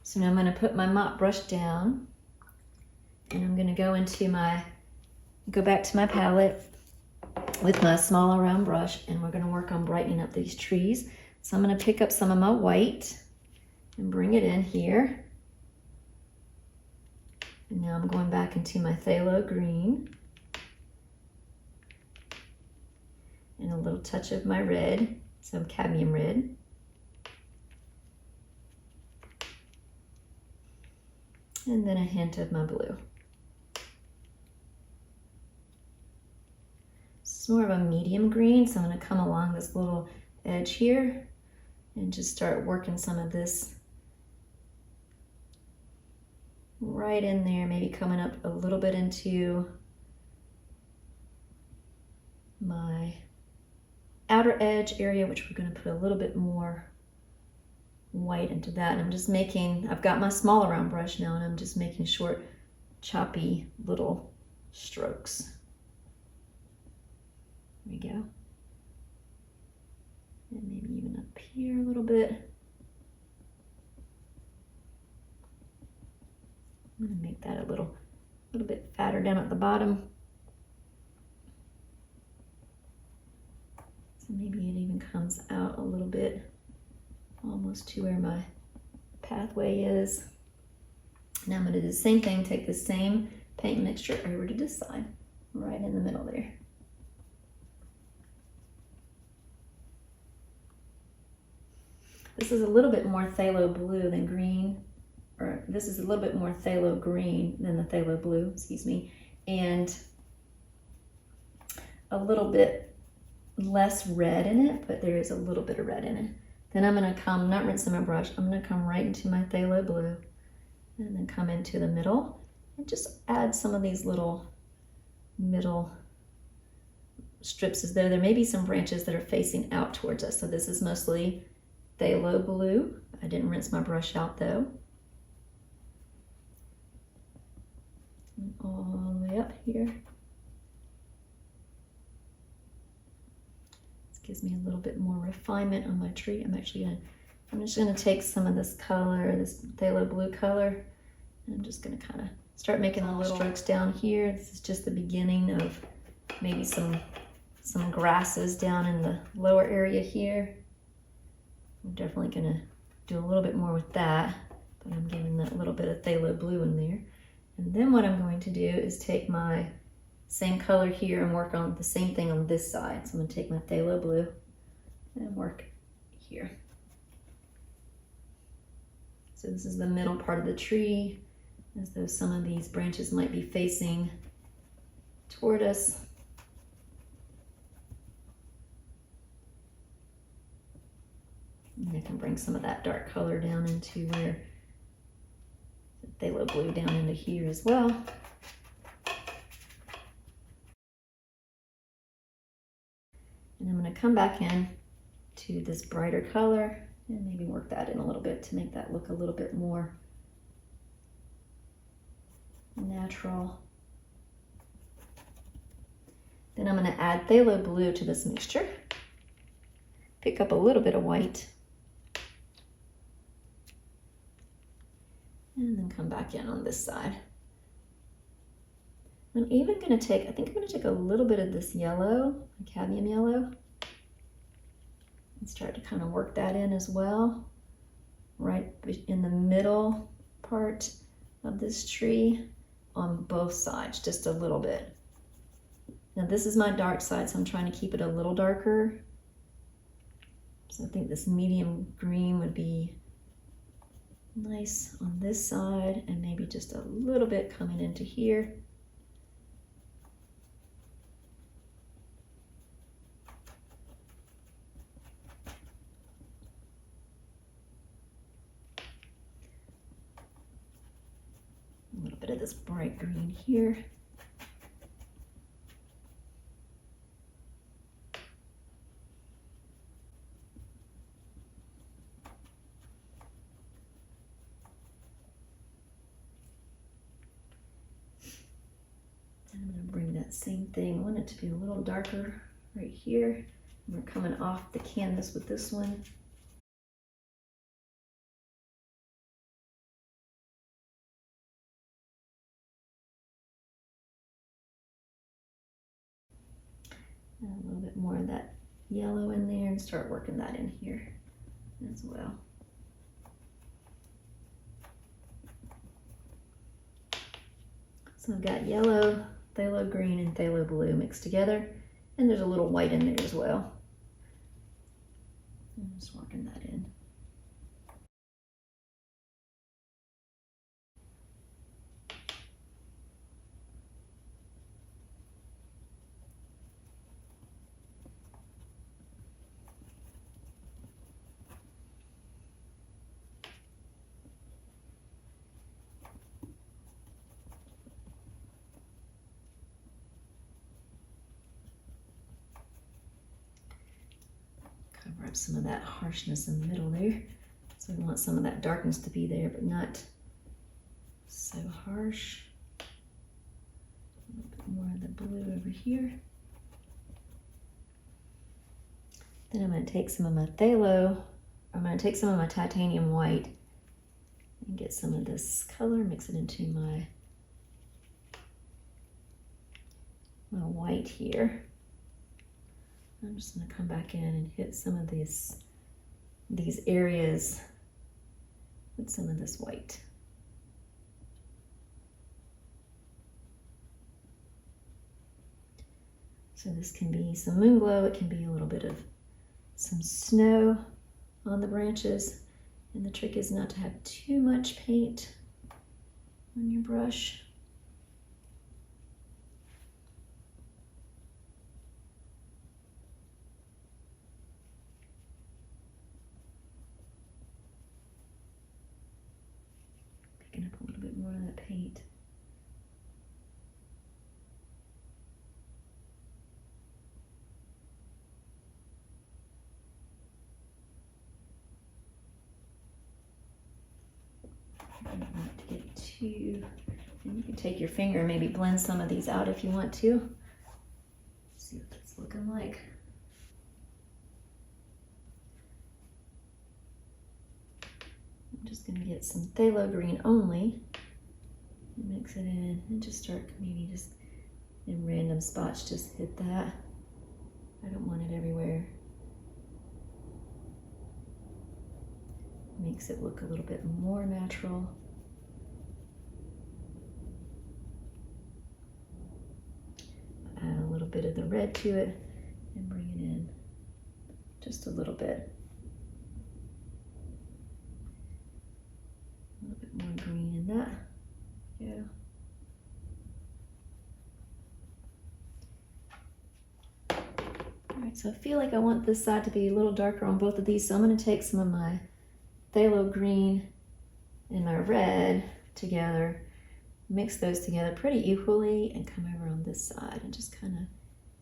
So now I'm going to put my mop brush down, and I'm going to go back to my palette with my smaller round brush, and we're going to work on brightening up these trees. So I'm going to pick up some of my white and bring it in here. And now I'm going back into my Pthalo Green. And and a little touch of my red, some cadmium red. And then a hint of my blue. It's more of a medium green, so I'm going to come along this little edge here and just start working some of this right in there, maybe coming up a little bit into my outer edge area, which we're going to put a little bit more white into that. And I'm just making, I've got my smaller round brush now, and I'm just making short, choppy little strokes. There we go. And maybe even up here a little bit. I'm going to make that a little bit fatter down at the bottom. So maybe it even comes out a little bit, almost to where my pathway is. Now I'm going to do the same thing, take the same paint mixture over to this side, right in the middle there. This is a little bit more Phthalo Blue than green, or this is a little bit more Phthalo Green than the Phthalo Blue, excuse me, and a little bit less red in it, but there is a little bit of red in it. Then I'm going to come, not rinsing my brush, I'm going to come right into my Phthalo Blue and then come into the middle and just add some of these little middle strips. There may be some branches that are facing out towards us, so this is mostly Phthalo Blue. I didn't rinse my brush out though. And all the way up here. This gives me a little bit more refinement on my tree. I'm just gonna take some of this color, this Phthalo Blue color, and I'm just gonna kind of start making the little strokes down here. This is just the beginning of maybe some grasses down in the lower area here. I'm definitely gonna do a little bit more with that, but I'm giving that little bit of Phthalo Blue in there. And then what I'm going to do is take my same color here and work on the same thing on this side. So I'm gonna take my Phthalo Blue and work here. So this is the middle part of the tree, as though some of these branches might be facing toward us. And I can bring some of that dark color down into where the Phthalo Blue down into here as well. And I'm going to come back in to this brighter color and maybe work that in a little bit to make that look a little bit more natural. Then I'm going to add Phthalo Blue to this mixture. Pick up a little bit of white. And then come back in on this side. I'm even going to take, I think I'm going to take a little bit of this yellow, cadmium yellow, and start to kind of work that in as well, right in the middle part of this tree on both sides, just a little bit. Now this is my dark side, so I'm trying to keep it a little darker. So I think this medium green would be nice on this side, and maybe just a little bit coming into here. A little bit of this bright green here. I'm going to bring that same thing. I want it to be a little darker right here. And we're coming off the canvas with this one. And a little bit more of that yellow in there, and start working that in here as well. So I've got yellow, Phthalo Green, and Phthalo Blue mixed together. And there's a little white in there as well. I'm just working that in. Cover up some of that harshness in the middle there. So we want some of that darkness to be there, but not so harsh. A little bit more of the blue over here. Then I'm going to take some of my phthalo, I'm going to take some of my titanium white and get some of this color, mix it into my white here. I'm just going to come back in and hit some of these areas with some of this white. So this can be some moon glow, it can be a little bit of some snow on the branches. And the trick is not to have too much paint on your brush. Picking up a little bit more of that paint. Not to get too, and you can take your finger and maybe blend some of these out if you want to. See what that's looking like. I'm just going to get some phthalo green only and mix it in and just start maybe just in random spots, just hit that. I don't want it everywhere. Makes it look a little bit more natural. Add a little bit of the red to it and bring it in just a little bit. A little bit more green in that. Yeah. All right, so I feel like I want this side to be a little darker on both of these, so I'm going to take some of my phthalo green and my red together, mix those together pretty equally, and come over on this side and just kind of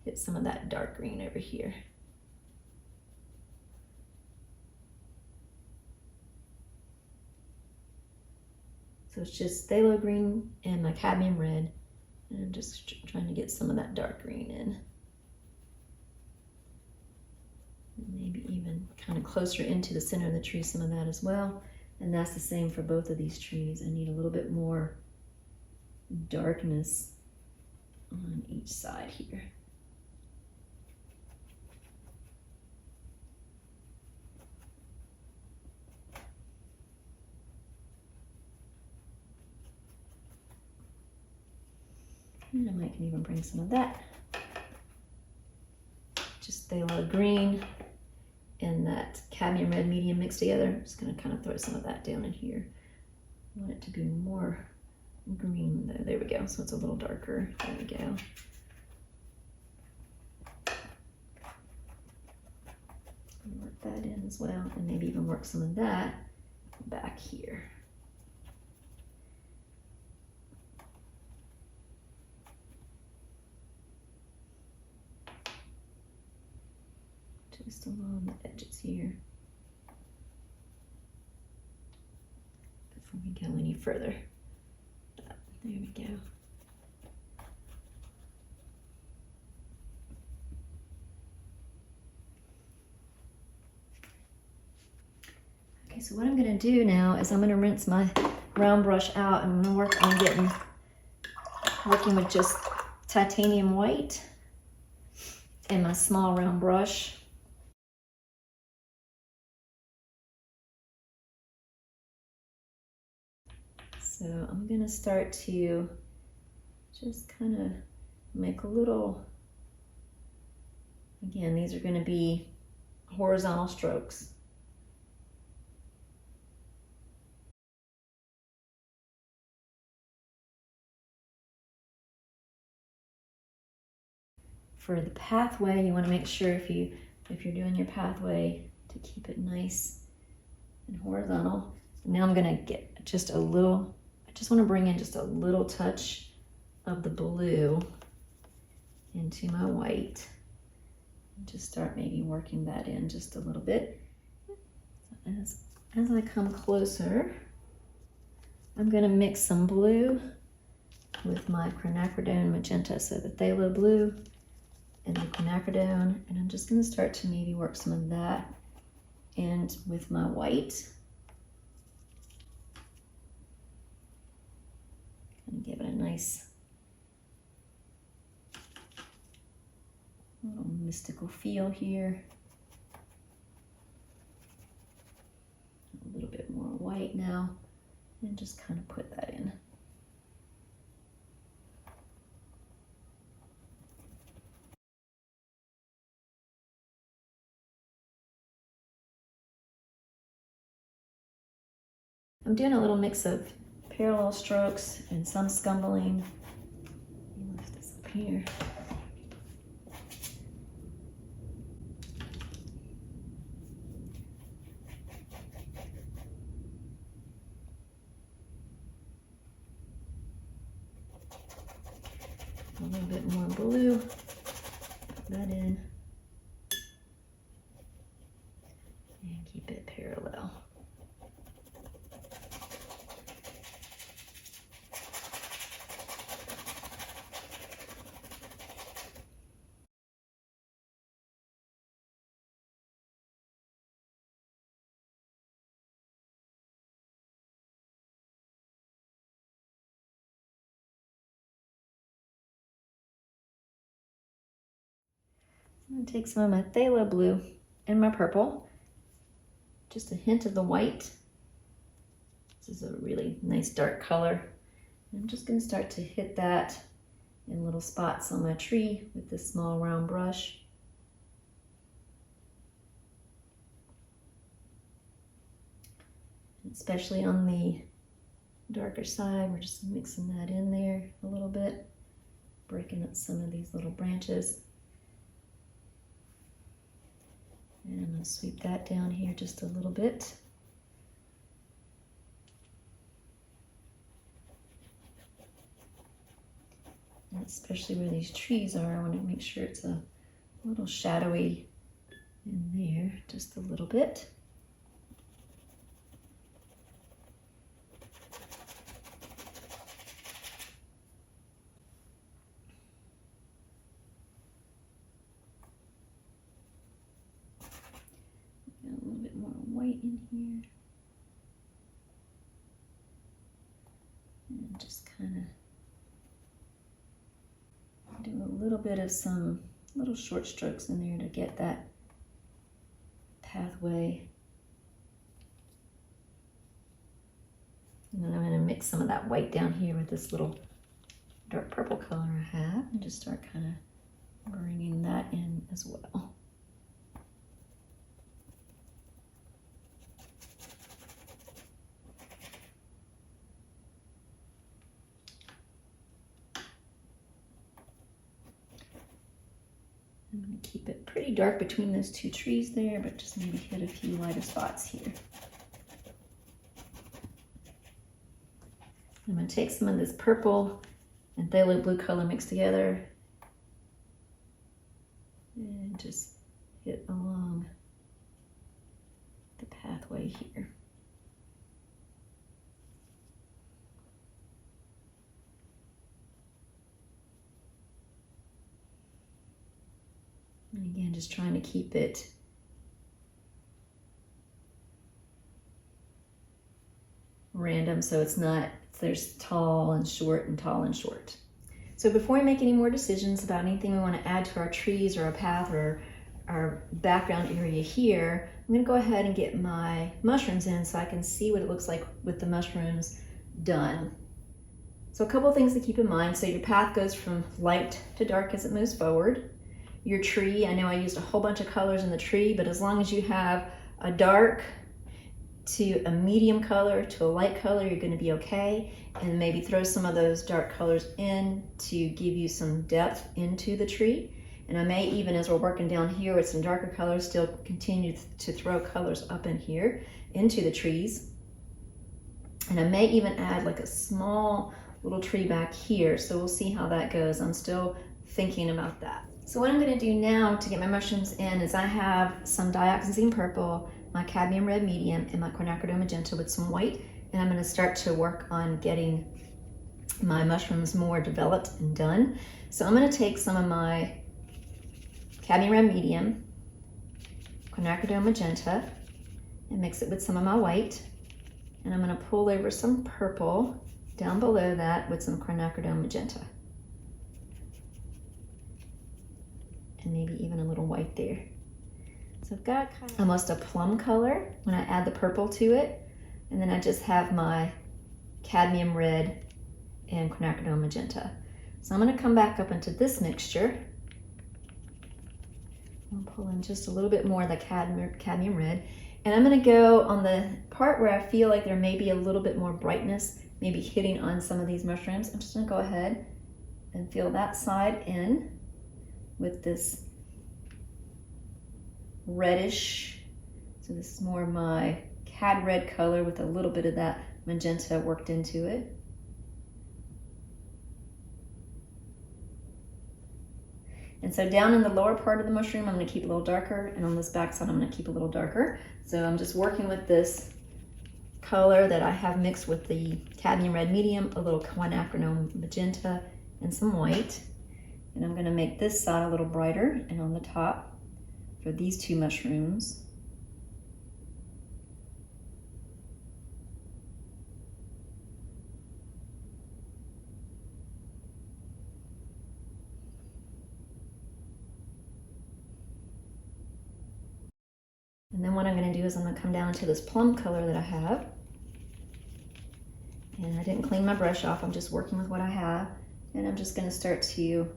get some of that dark green over here. So it's just phthalo green and my cadmium red, and I'm just trying to get some of that dark green in. Maybe even kind of closer into the center of the tree, some of that as well. And that's the same for both of these trees. I need a little bit more darkness on each side here. And I might can even bring some of that. Just phthalo green and that cadmium red medium mixed together. I'm just going to kind of throw some of that down in here. I want it to be more green though. There we go. So it's a little darker. There we go. Work that in as well, and maybe even work some of that back here. Just along the edges here before we go any further. There we go. Okay, so what I'm going to do now is I'm going to rinse my round brush out, and I'm going to work on working with just titanium white and my small round brush. So I'm going to start to just kind of make a little Again, these are going to be horizontal strokes. For the pathway, you want to make sure if you're doing your pathway to keep it nice and horizontal. Now I'm going to get just a little, I just want to bring in just a little touch of the blue into my white. Just start maybe working that in just a little bit. As I come closer, I'm going to mix some blue with my Quinacridone Magenta, so the Phthalo Blue and the quinacridone, and I'm just going to start to maybe work some of that in with my white. And give it a nice little mystical feel here. A little bit more white now, and just kind of put that in. I'm doing a little mix of parallel strokes and some scumbling. Let me lift this up here. A little bit more blue. Put that in. And keep it parallel. I'm going to take some of my Phthalo Blue and my purple, just a hint of the white. This is a really nice dark color. I'm just going to start to hit that in little spots on my tree with this small round brush. Especially on the darker side, we're just mixing that in there a little bit, breaking up some of these little branches. And I'm going to sweep that down here just a little bit. And especially where these trees are, I want to make sure it's a little shadowy in there, just a little bit. In here, and just kind of do a little bit of some little short strokes in there to get that pathway. And then I'm going to mix some of that white down here with this little dark purple color I have, and just start kind of bringing that in as well. I'm going to keep it pretty dark between those two trees there, but just maybe hit a few lighter spots here. I'm going to take some of this purple and Phthalo Blue color mixed together and just hit along the pathway here. And again, just trying to keep it random so it's not, there's tall and short and tall and short. So before we make any more decisions about anything we want to add to our trees or our path or our background area here, I'm going to go ahead and get my mushrooms in so I can see what it looks like with the mushrooms done. So a couple things to keep in mind. So your path goes from light to dark as it moves forward. your tree. I know I used a whole bunch of colors in the tree, but as long as you have a dark to a medium color to a light color, you're going to be okay. And maybe throw some of those dark colors in to give you some depth into the tree. And I may even, as we're working down here with some darker colors, still continue to throw colors up in here into the trees. And I may even add like a small little tree back here. So we'll see how that goes. I'm still thinking about that. So what I'm going to do now to get my mushrooms in is I have some Dioxazine Purple, my Cadmium Red Medium, and my Quinacridone Magenta with some white. And I'm going to start to work on getting my mushrooms more developed and done. So I'm going to take some of my Cadmium Red Medium, Quinacridone Magenta, and mix it with some of my white. And I'm going to pull over some purple down below that with some Quinacridone Magenta. And maybe even a little white there. So I've got kind of almost a plum color when I add the purple to it. And then I just have my Cadmium Red and Quinacridone Magenta. So I'm going to come back up into this mixture. I'll pull in just a little bit more of the Cadmium Red. And I'm going to go on the part where I feel like there may be a little bit more brightness, maybe hitting on some of these mushrooms. I'm just going to go ahead and fill that side in with this reddish. So this is more of my Cad Red color with a little bit of that magenta worked into it. And so down in the lower part of the mushroom, I'm going to keep a little darker, and on this back side, I'm going to keep a little darker. So I'm just working with this color that I have mixed with the Cadmium Red Medium, a little Quinacridone Magenta, and some white. And I'm going to make this side a little brighter, and on the top for these two mushrooms. And then what I'm going to do is I'm going to come down to this plum color that I have. And I didn't clean my brush off, I'm just working with what I have. And I'm just going to start to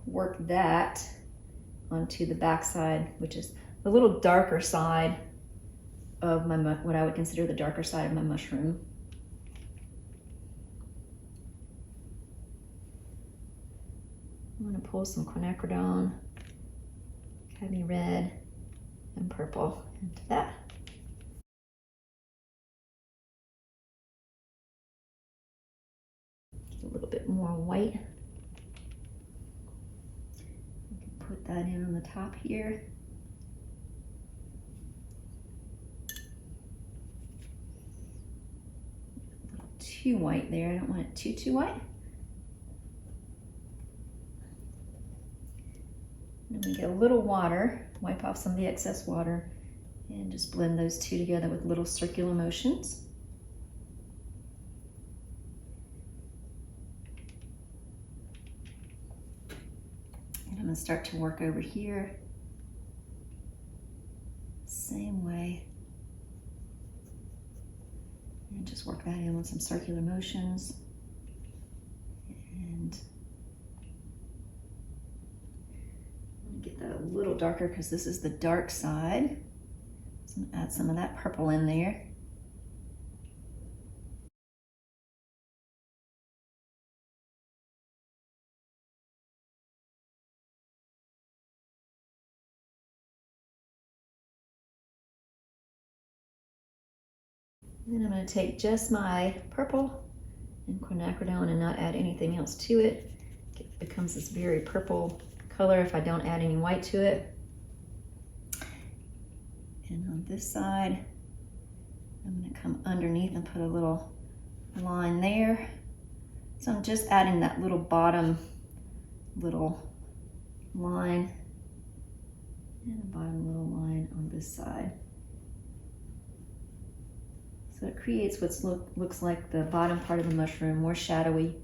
work that onto the back side, which is the little darker side of my, what I would consider the darker side of my mushroom. I'm going to pull some Quinacridone, Cadmium Red, and Purple into that. Get a little bit more white. You can put that in on the top here. A little too white there. I don't want it too white. And we get a little water, wipe off some of the excess water, and just blend those two together with little circular motions. And I'm going to start to work over here, same way. And just work that in with some circular motions. And get that a little darker because this is the dark side. So I'm going to add some of that purple in there. And then I'm going to take just my purple and Quinacridone and not add anything else to it. It becomes this very purple color if I don't add any white to it. And on this side, I'm going to come underneath and put a little line there. So I'm just adding that little bottom little line and a bottom little line on this side. So it creates what looks like the bottom part of the mushroom, more shadowy.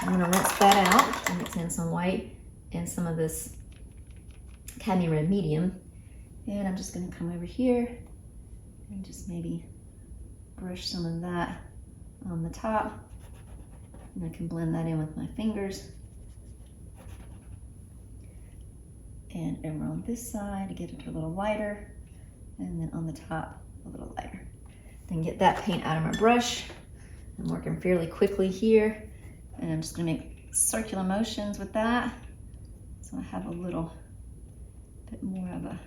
I'm going to rinse that out and mix in some white and some of this Cadmium Red Medium. And I'm just going to come over here and just maybe brush some of that on the top. And I can blend that in with my fingers. and over on this side to get it a little lighter, and then on the top a little lighter. Then get that paint out of my brush. I'm working fairly quickly here, and I'm just gonna make circular motions with that. So I have a little bit more of a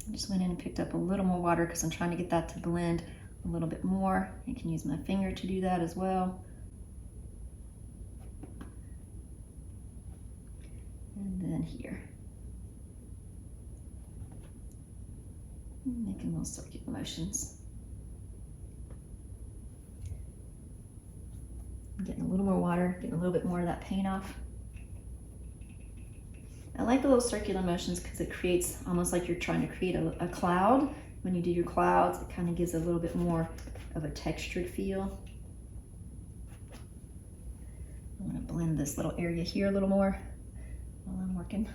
I just went in and picked up a little more water because I'm trying to get that to blend a little bit more. I can use my finger to do that as well. And then here. Making little circular motions. Getting a little more water, getting a little bit more of that paint off. I like the little circular motions because it creates almost like you're trying to create a cloud. When you do your clouds, it kind of gives a little bit more of a textured feel. I'm going to blend this little area here a little more while I'm working.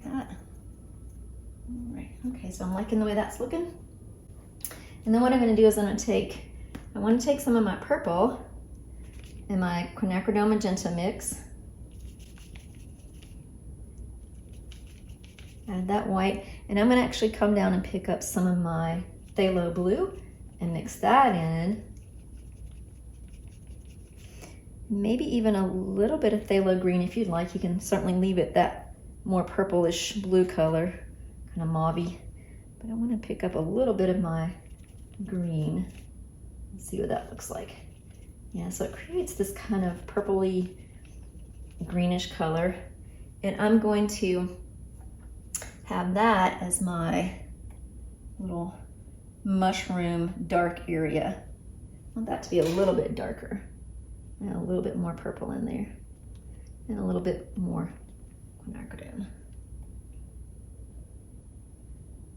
Like that. All right, okay, so I'm liking the way that's looking. And then what I'm going to do is I want to take some of my purple in my Quinacridone Magenta mix. Add that white, and I'm going to actually come down and pick up some of my Pthalo Blue and mix that in. Maybe even a little bit of Pthalo Green if you'd like. You can certainly leave it that more purplish blue color, kind of mauve-y. But I want to pick up a little bit of my green and see what that looks like. Yeah, so it creates this kind of purpley greenish color, and I'm going to have that as my little mushroom dark area. I want that to be a little bit darker and a little bit more purple in there and a little bit more quinacridone.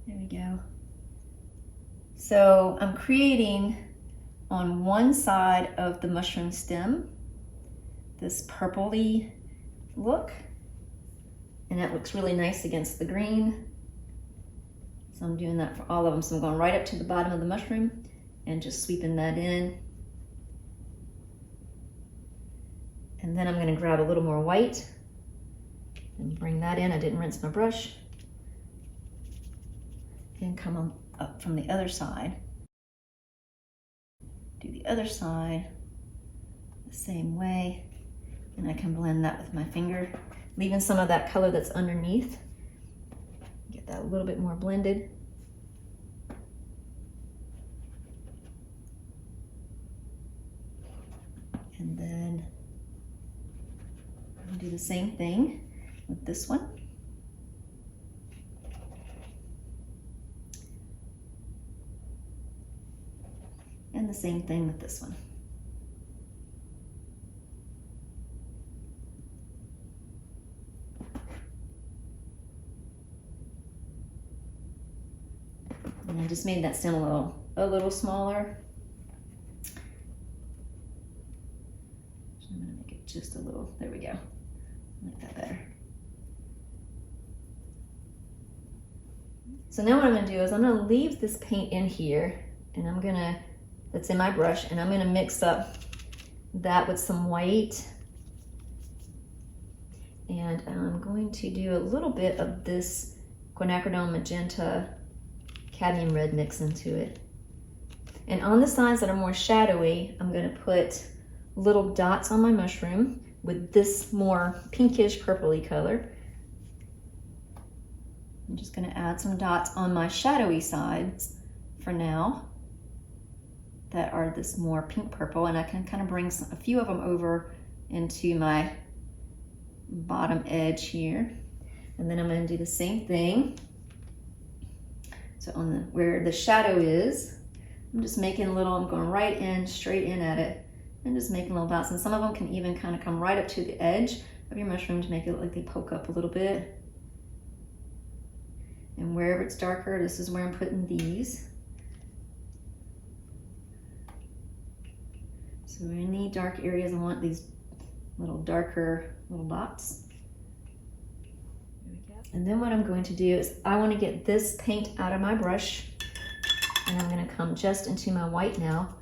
There we go. So I'm creating on one side of the mushroom stem this purpley look, and that looks really nice against the green. So I'm doing that for all of them. So I'm going right up to the bottom of the mushroom and just sweeping that in. And then I'm going to grab a little more white and bring that in. I didn't rinse my brush. And come on up from the other side. Do the other side the same way, and I can blend that with my finger, leaving some of that color that's underneath. Get that a little bit more blended. And then I'll do the same thing with this one. And the same thing with this one. And I just made that stem a little smaller. I'm going to make it just a little, there we go. I like that better. So now what I'm going to do is I'm going to leave this paint in here, and I'm going to, that's in my brush, and I'm going to mix up that with some white, and I'm going to do a little bit of this Quinacridone Magenta Cadmium Red mix into it. And on the sides that are more shadowy, I'm going to put little dots on my mushroom with this more pinkish purpley color. I'm just going to add some dots on my shadowy sides for now that are this more pink purple, and I can kind of bring a few of them over into my bottom edge here. And then I'm going to do the same thing. So on where the shadow is, I'm just making a little, I'm going right in, straight in at it, and just making little dots. And some of them can even kind of come right up to the edge of your mushroom to make it look like they poke up a little bit. And wherever it's darker, this is where I'm putting these. So in any dark areas, I want these little darker little dots. There we go. And then what I'm going to do is I want to get this paint out of my brush, and I'm going to come just into my white now.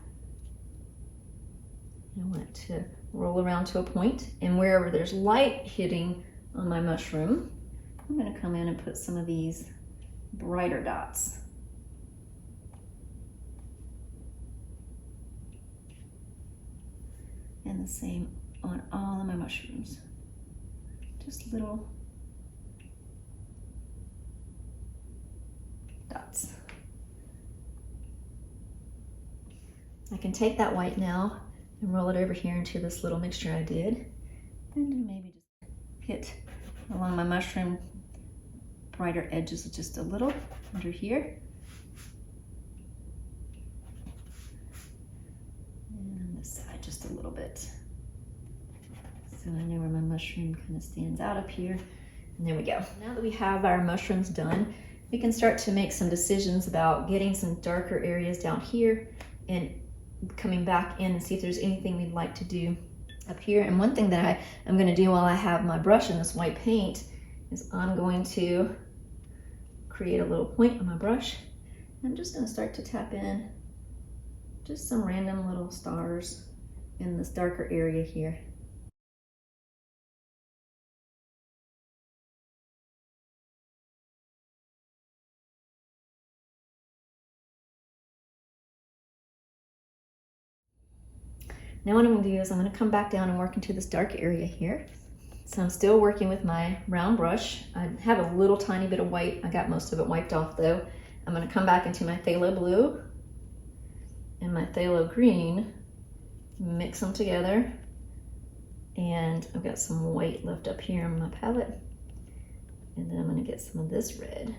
I want it to roll around to a point, and wherever there's light hitting on my mushroom, I'm going to come in and put some of these brighter dots. And the same on all of my mushrooms. Just little dots. I can take that white now and roll it over here into this little mixture I did, and maybe just hit along my mushroom brighter edges just a little under here. And on this side just a little bit. So I know where my mushroom kind of stands out up here. And there we go. Now that we have our mushrooms done, we can start to make some decisions about getting some darker areas down here and coming back in and see if there's anything we'd like to do up here. And one thing that I'm going to do while I have my brush in this white paint is I'm going to create a little point on my brush. I'm just going to start to tap in just some random little stars in this darker area here. Now what I'm going to do is I'm going to come back down and work into this dark area here. So I'm still working with my round brush. I have a little tiny bit of white. I got most of it wiped off though. I'm going to come back into my Pthalo Blue and my Pthalo Green, mix them together. And I've got some white left up here on my palette. And then I'm going to get some of this red.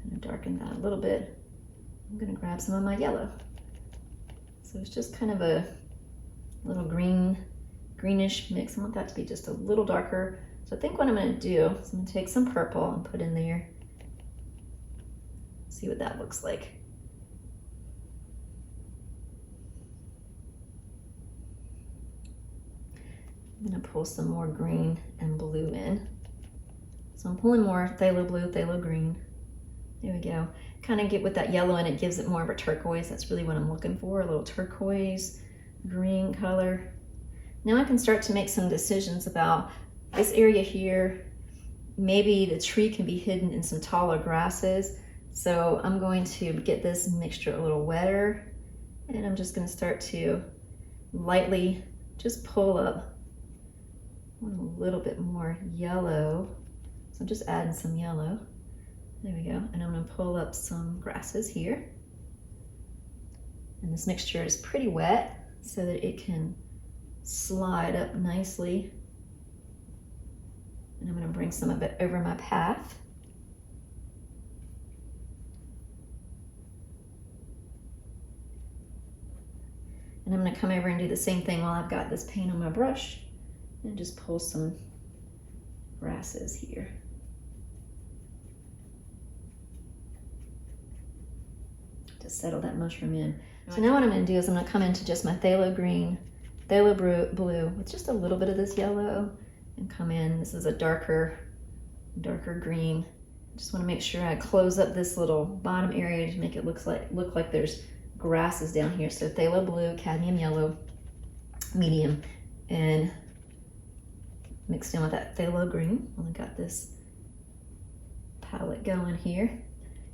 I'm going to darken that a little bit. I'm going to grab some of my yellow. So it's just kind of a little greenish mix. I want that to be just a little darker. So I think what I'm going to do is I'm going to take some purple and put in there. See what that looks like. I'm going to pull some more green and blue in. So I'm pulling more Pthalo Blue, Pthalo Green. There we go. Kind of get with that yellow and it gives it more of a turquoise. That's really what I'm looking for, a little turquoise green color. Now I can start to make some decisions about this area here. Maybe the tree can be hidden in some taller grasses. So I'm going to get this mixture a little wetter, and I'm just going to start to lightly just pull up a little bit more yellow. So I'm just adding some yellow. There we go. And I'm going to pull up some grasses here. And this mixture is pretty wet so that it can slide up nicely. And I'm going to bring some of it over my path. And I'm going to come over and do the same thing while I've got this paint on my brush and just pull some grasses here. To settle that mushroom in. So now what I'm going to do is I'm going to come into just my Pthalo Green, Pthalo Blue with just a little bit of this yellow and come in. This is a darker green. Just want to make sure I close up this little bottom area to make it look like there's grasses down here. So Pthalo Blue, Cadmium Yellow, Medium, and mixed in with that Pthalo Green. Only got this palette going here.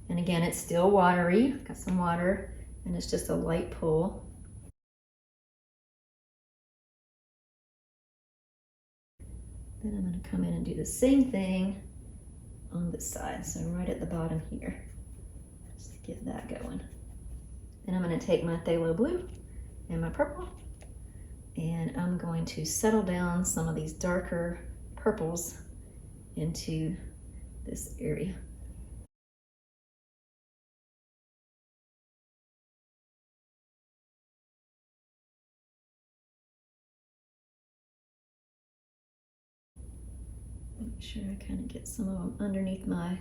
And again, it's still watery. Got some water, and it's just a light pull. Then I'm going to come in and do the same thing on this side. So right at the bottom here, just to get that going. Then I'm going to take my Pthalo Blue and my purple, and I'm going to settle down some of these darker purples into this area. Make sure I kind of get some of them underneath my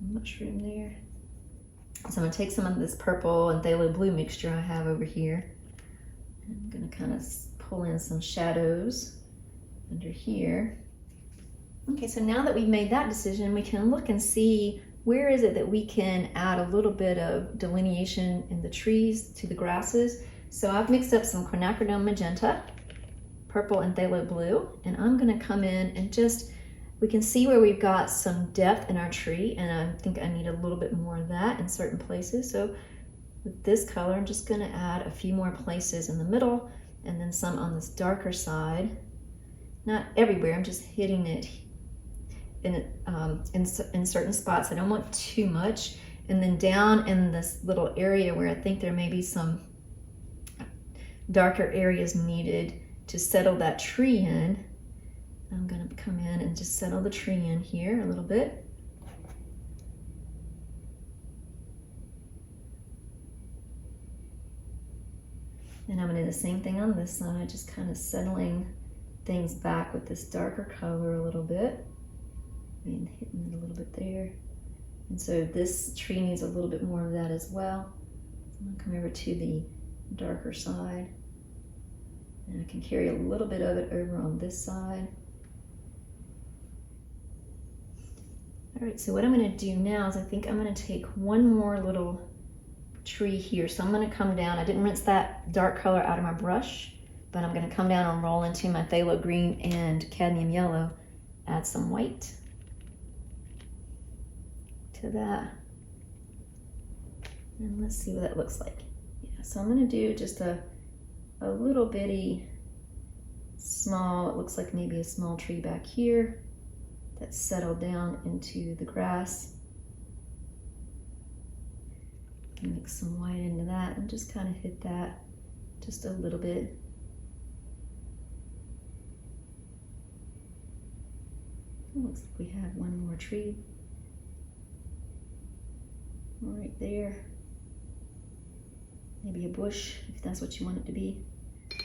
mushroom there. So I'm going to take some of this purple and Pthalo Blue mixture I have over here. I'm going to kind of pull in some shadows under here. Okay, so now that we've made that decision, we can look and see where is it that we can add a little bit of delineation in the trees to the grasses. So I've mixed up some Quinacridone Magenta, Purple, and Phthalo Blue, and I'm gonna come in and just, we can see where we've got some depth in our tree, and I think I need a little bit more of that in certain places. So with this color, I'm just gonna add a few more places in the middle, and then some on this darker side. Not everywhere, I'm just hitting it in certain spots. I don't want too much. And then down in this little area where I think there may be some darker areas needed to settle that tree in, I'm gonna come in and just settle the tree in here a little bit. And I'm gonna do the same thing on this side, just kind of settling things back with this darker color a little bit. And hitting it a little bit there. And so this tree needs a little bit more of that as well. So I'm gonna come over to the darker side. And I can carry a little bit of it over on this side. All right, so what I'm gonna do now is I think I'm gonna take one more little tree here. So I'm gonna come down, I didn't rinse that dark color out of my brush, but I'm gonna come down and roll into my Phthalo Green and Cadmium Yellow, add some white to that, and let's see what that looks like. Yeah, so I'm gonna do just a little bitty small, it looks like maybe a small tree back here that's settled down into the grass. Mix some white into that and just kind of hit that just a little bit. It looks like we have one more tree right there. Maybe a bush, if that's what you want it to be.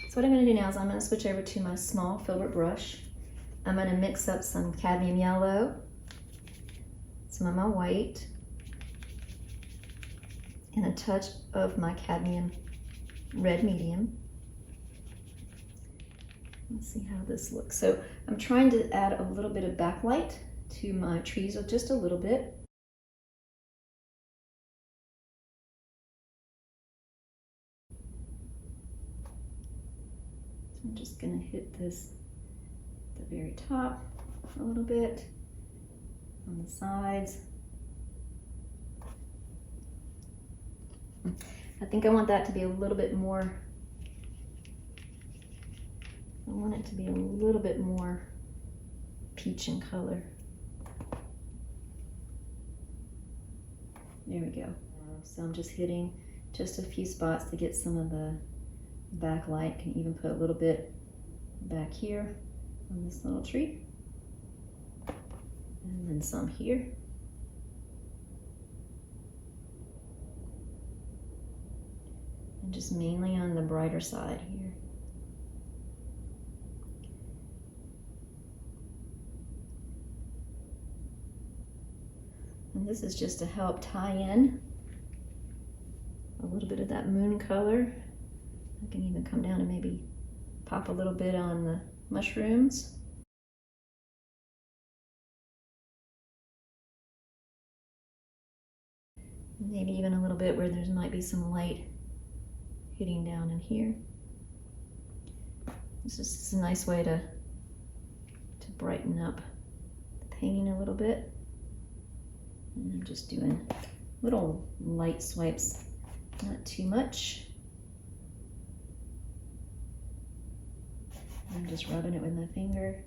So what I'm gonna do now is I'm gonna switch over to my small Filbert brush. I'm gonna mix up some cadmium yellow, some of my white, and a touch of my cadmium red medium. Let's see how this looks. So I'm trying to add a little bit of backlight to my trees, just a little bit. I'm just gonna hit this at the very top a little bit, on the sides. I think I want that to be a little bit more, I want it to be a little bit more peach in color. There we go. So I'm just hitting just a few spots to get some of the backlight. Can even put a little bit back here on this little tree, and then some here. And just mainly on the brighter side here. And this is just to help tie in a little bit of that moon color. I can even come down and maybe pop a little bit on the mushrooms. Maybe even a little bit where there might be some light hitting down in here. This is just a nice way to brighten up the painting a little bit. And I'm just doing little light swipes, not too much. I'm just rubbing it with my finger.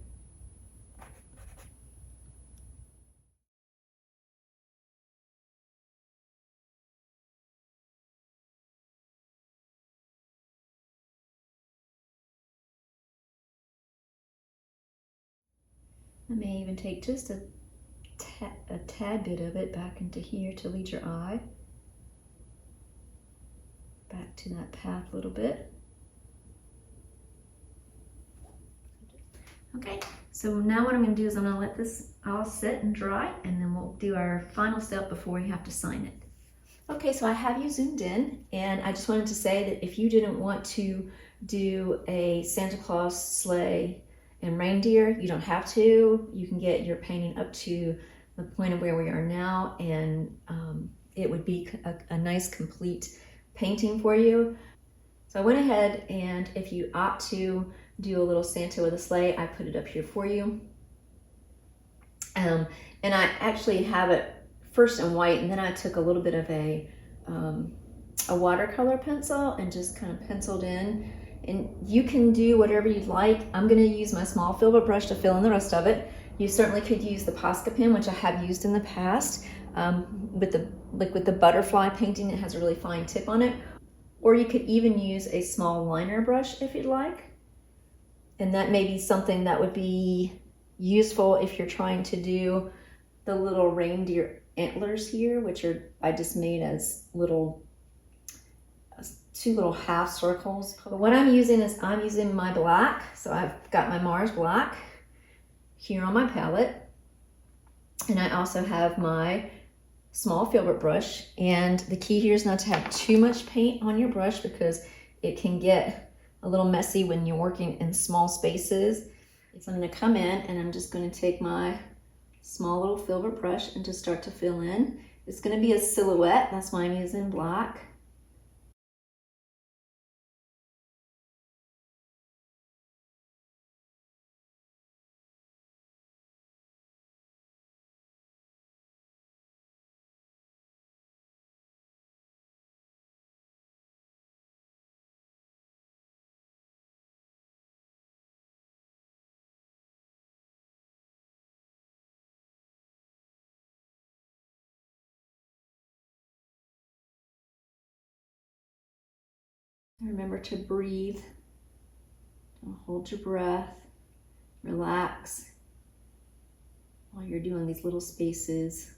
I may even take just a tad bit of it back into here to lead your eye. Back to that path a little bit. Okay, so now what I'm going to do is I'm going to let this all sit and dry, and then we'll do our final step before we have to sign it. Okay, so I have you zoomed in, and I just wanted to say that if you didn't want to do a Santa Claus sleigh in Reindeer. You don't have to. You can get your painting up to the point of where we are now, and it would be a nice complete painting for you. So I went ahead, and if you opt to do a little Santa with a sleigh, I put it up here for you. And I actually have it first in white, and then I took a little bit of a watercolor pencil and just kind of penciled in. And you can do whatever you'd like. I'm going to use my small Filbert brush to fill in the rest of it. You certainly could use the Posca pen, which I have used in the past, with the butterfly painting. It has a really fine tip on it. Or you could even use a small liner brush if you'd like. And that may be something that would be useful if you're trying to do the little reindeer antlers here, which I just made as two little half circles. But what I'm using is I'm using my black. So I've got my Mars black here on my palette. And I also have my small Filbert brush. And the key here is not to have too much paint on your brush because it can get a little messy when you're working in small spaces. So I'm going to come in and I'm just going to take my small little Filbert brush and just start to fill in. It's going to be a silhouette. That's why I'm using black. Remember to breathe. Don't hold your breath. Relax while you're doing these little spaces.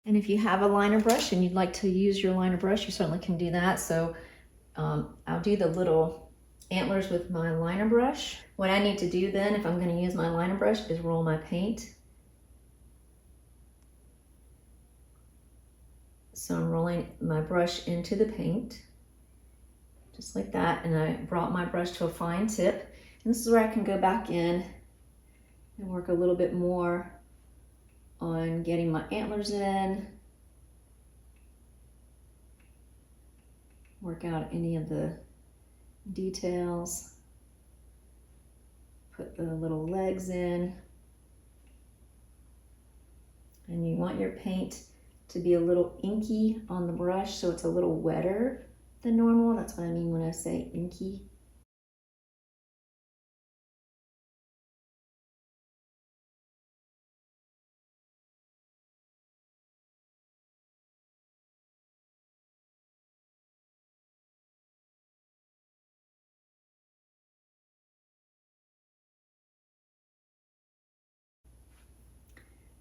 And if you have a liner brush and you'd like to use your liner brush, you certainly can do that. So I'll do the little antlers with my liner brush. What I need to do then, if I'm going to use my liner brush, is roll my paint. So I'm rolling my brush into the paint, just like that. And I brought my brush to a fine tip. And this is where I can go back in and work a little bit more on getting my antlers in, work out any of the details, put the little legs in. And you want your paint to be a little inky on the brush, so it's a little wetter than normal. That's what I mean when I say inky.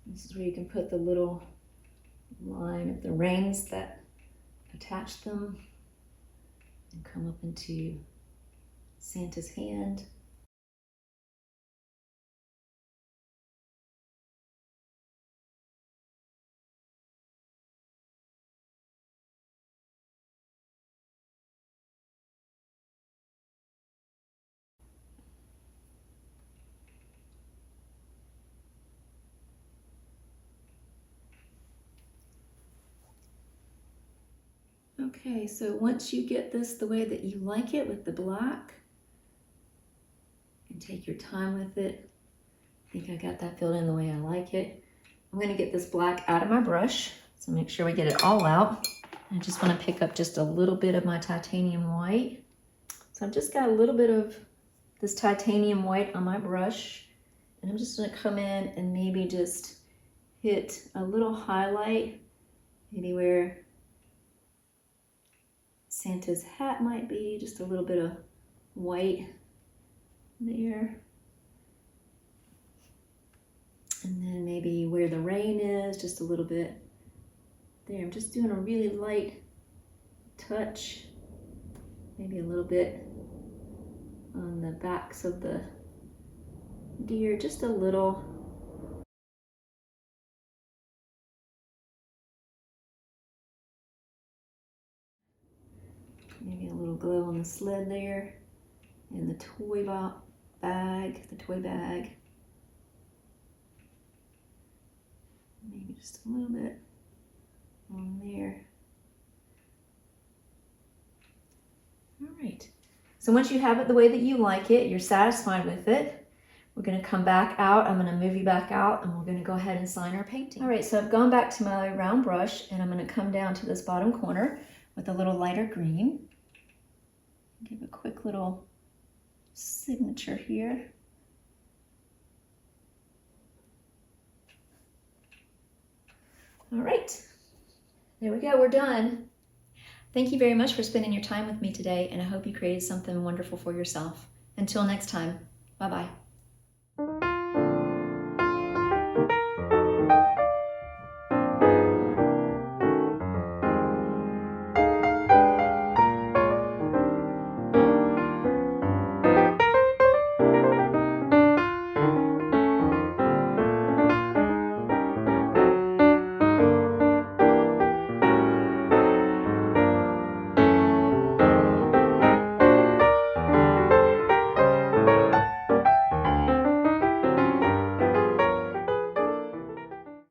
This is where you can put the little line of the reins that attach them and come up into Santa's hand. Okay, so once you get this the way that you like it with the black, and take your time with it. I think I got that filled in the way I like it. I'm going to get this black out of my brush, so make sure we get it all out. I just want to pick up just a little bit of my titanium white. So I've just got a little bit of this titanium white on my brush, And I'm just gonna come in and maybe just hit a little highlight, maybe where Santa's hat might be, just a little bit of white there. And then maybe where the rain is, just a little bit there. I'm just doing a really light touch, maybe a little bit on the backs of the deer, just a little. Maybe a little glow on the sled there, and the toy bag, Maybe just a little bit on there. All right. So once you have it the way that you like it, you're satisfied with it, we're going to come back out. I'm going to move you back out, and we're going to go ahead and sign our painting. All right, so I've gone back to my round brush, and I'm going to come down to this bottom corner with a little lighter green. Give a quick little signature here. All right, there we go, we're done. Thank you very much for spending your time with me today, and I hope you created something wonderful for yourself. Until next time, bye-bye.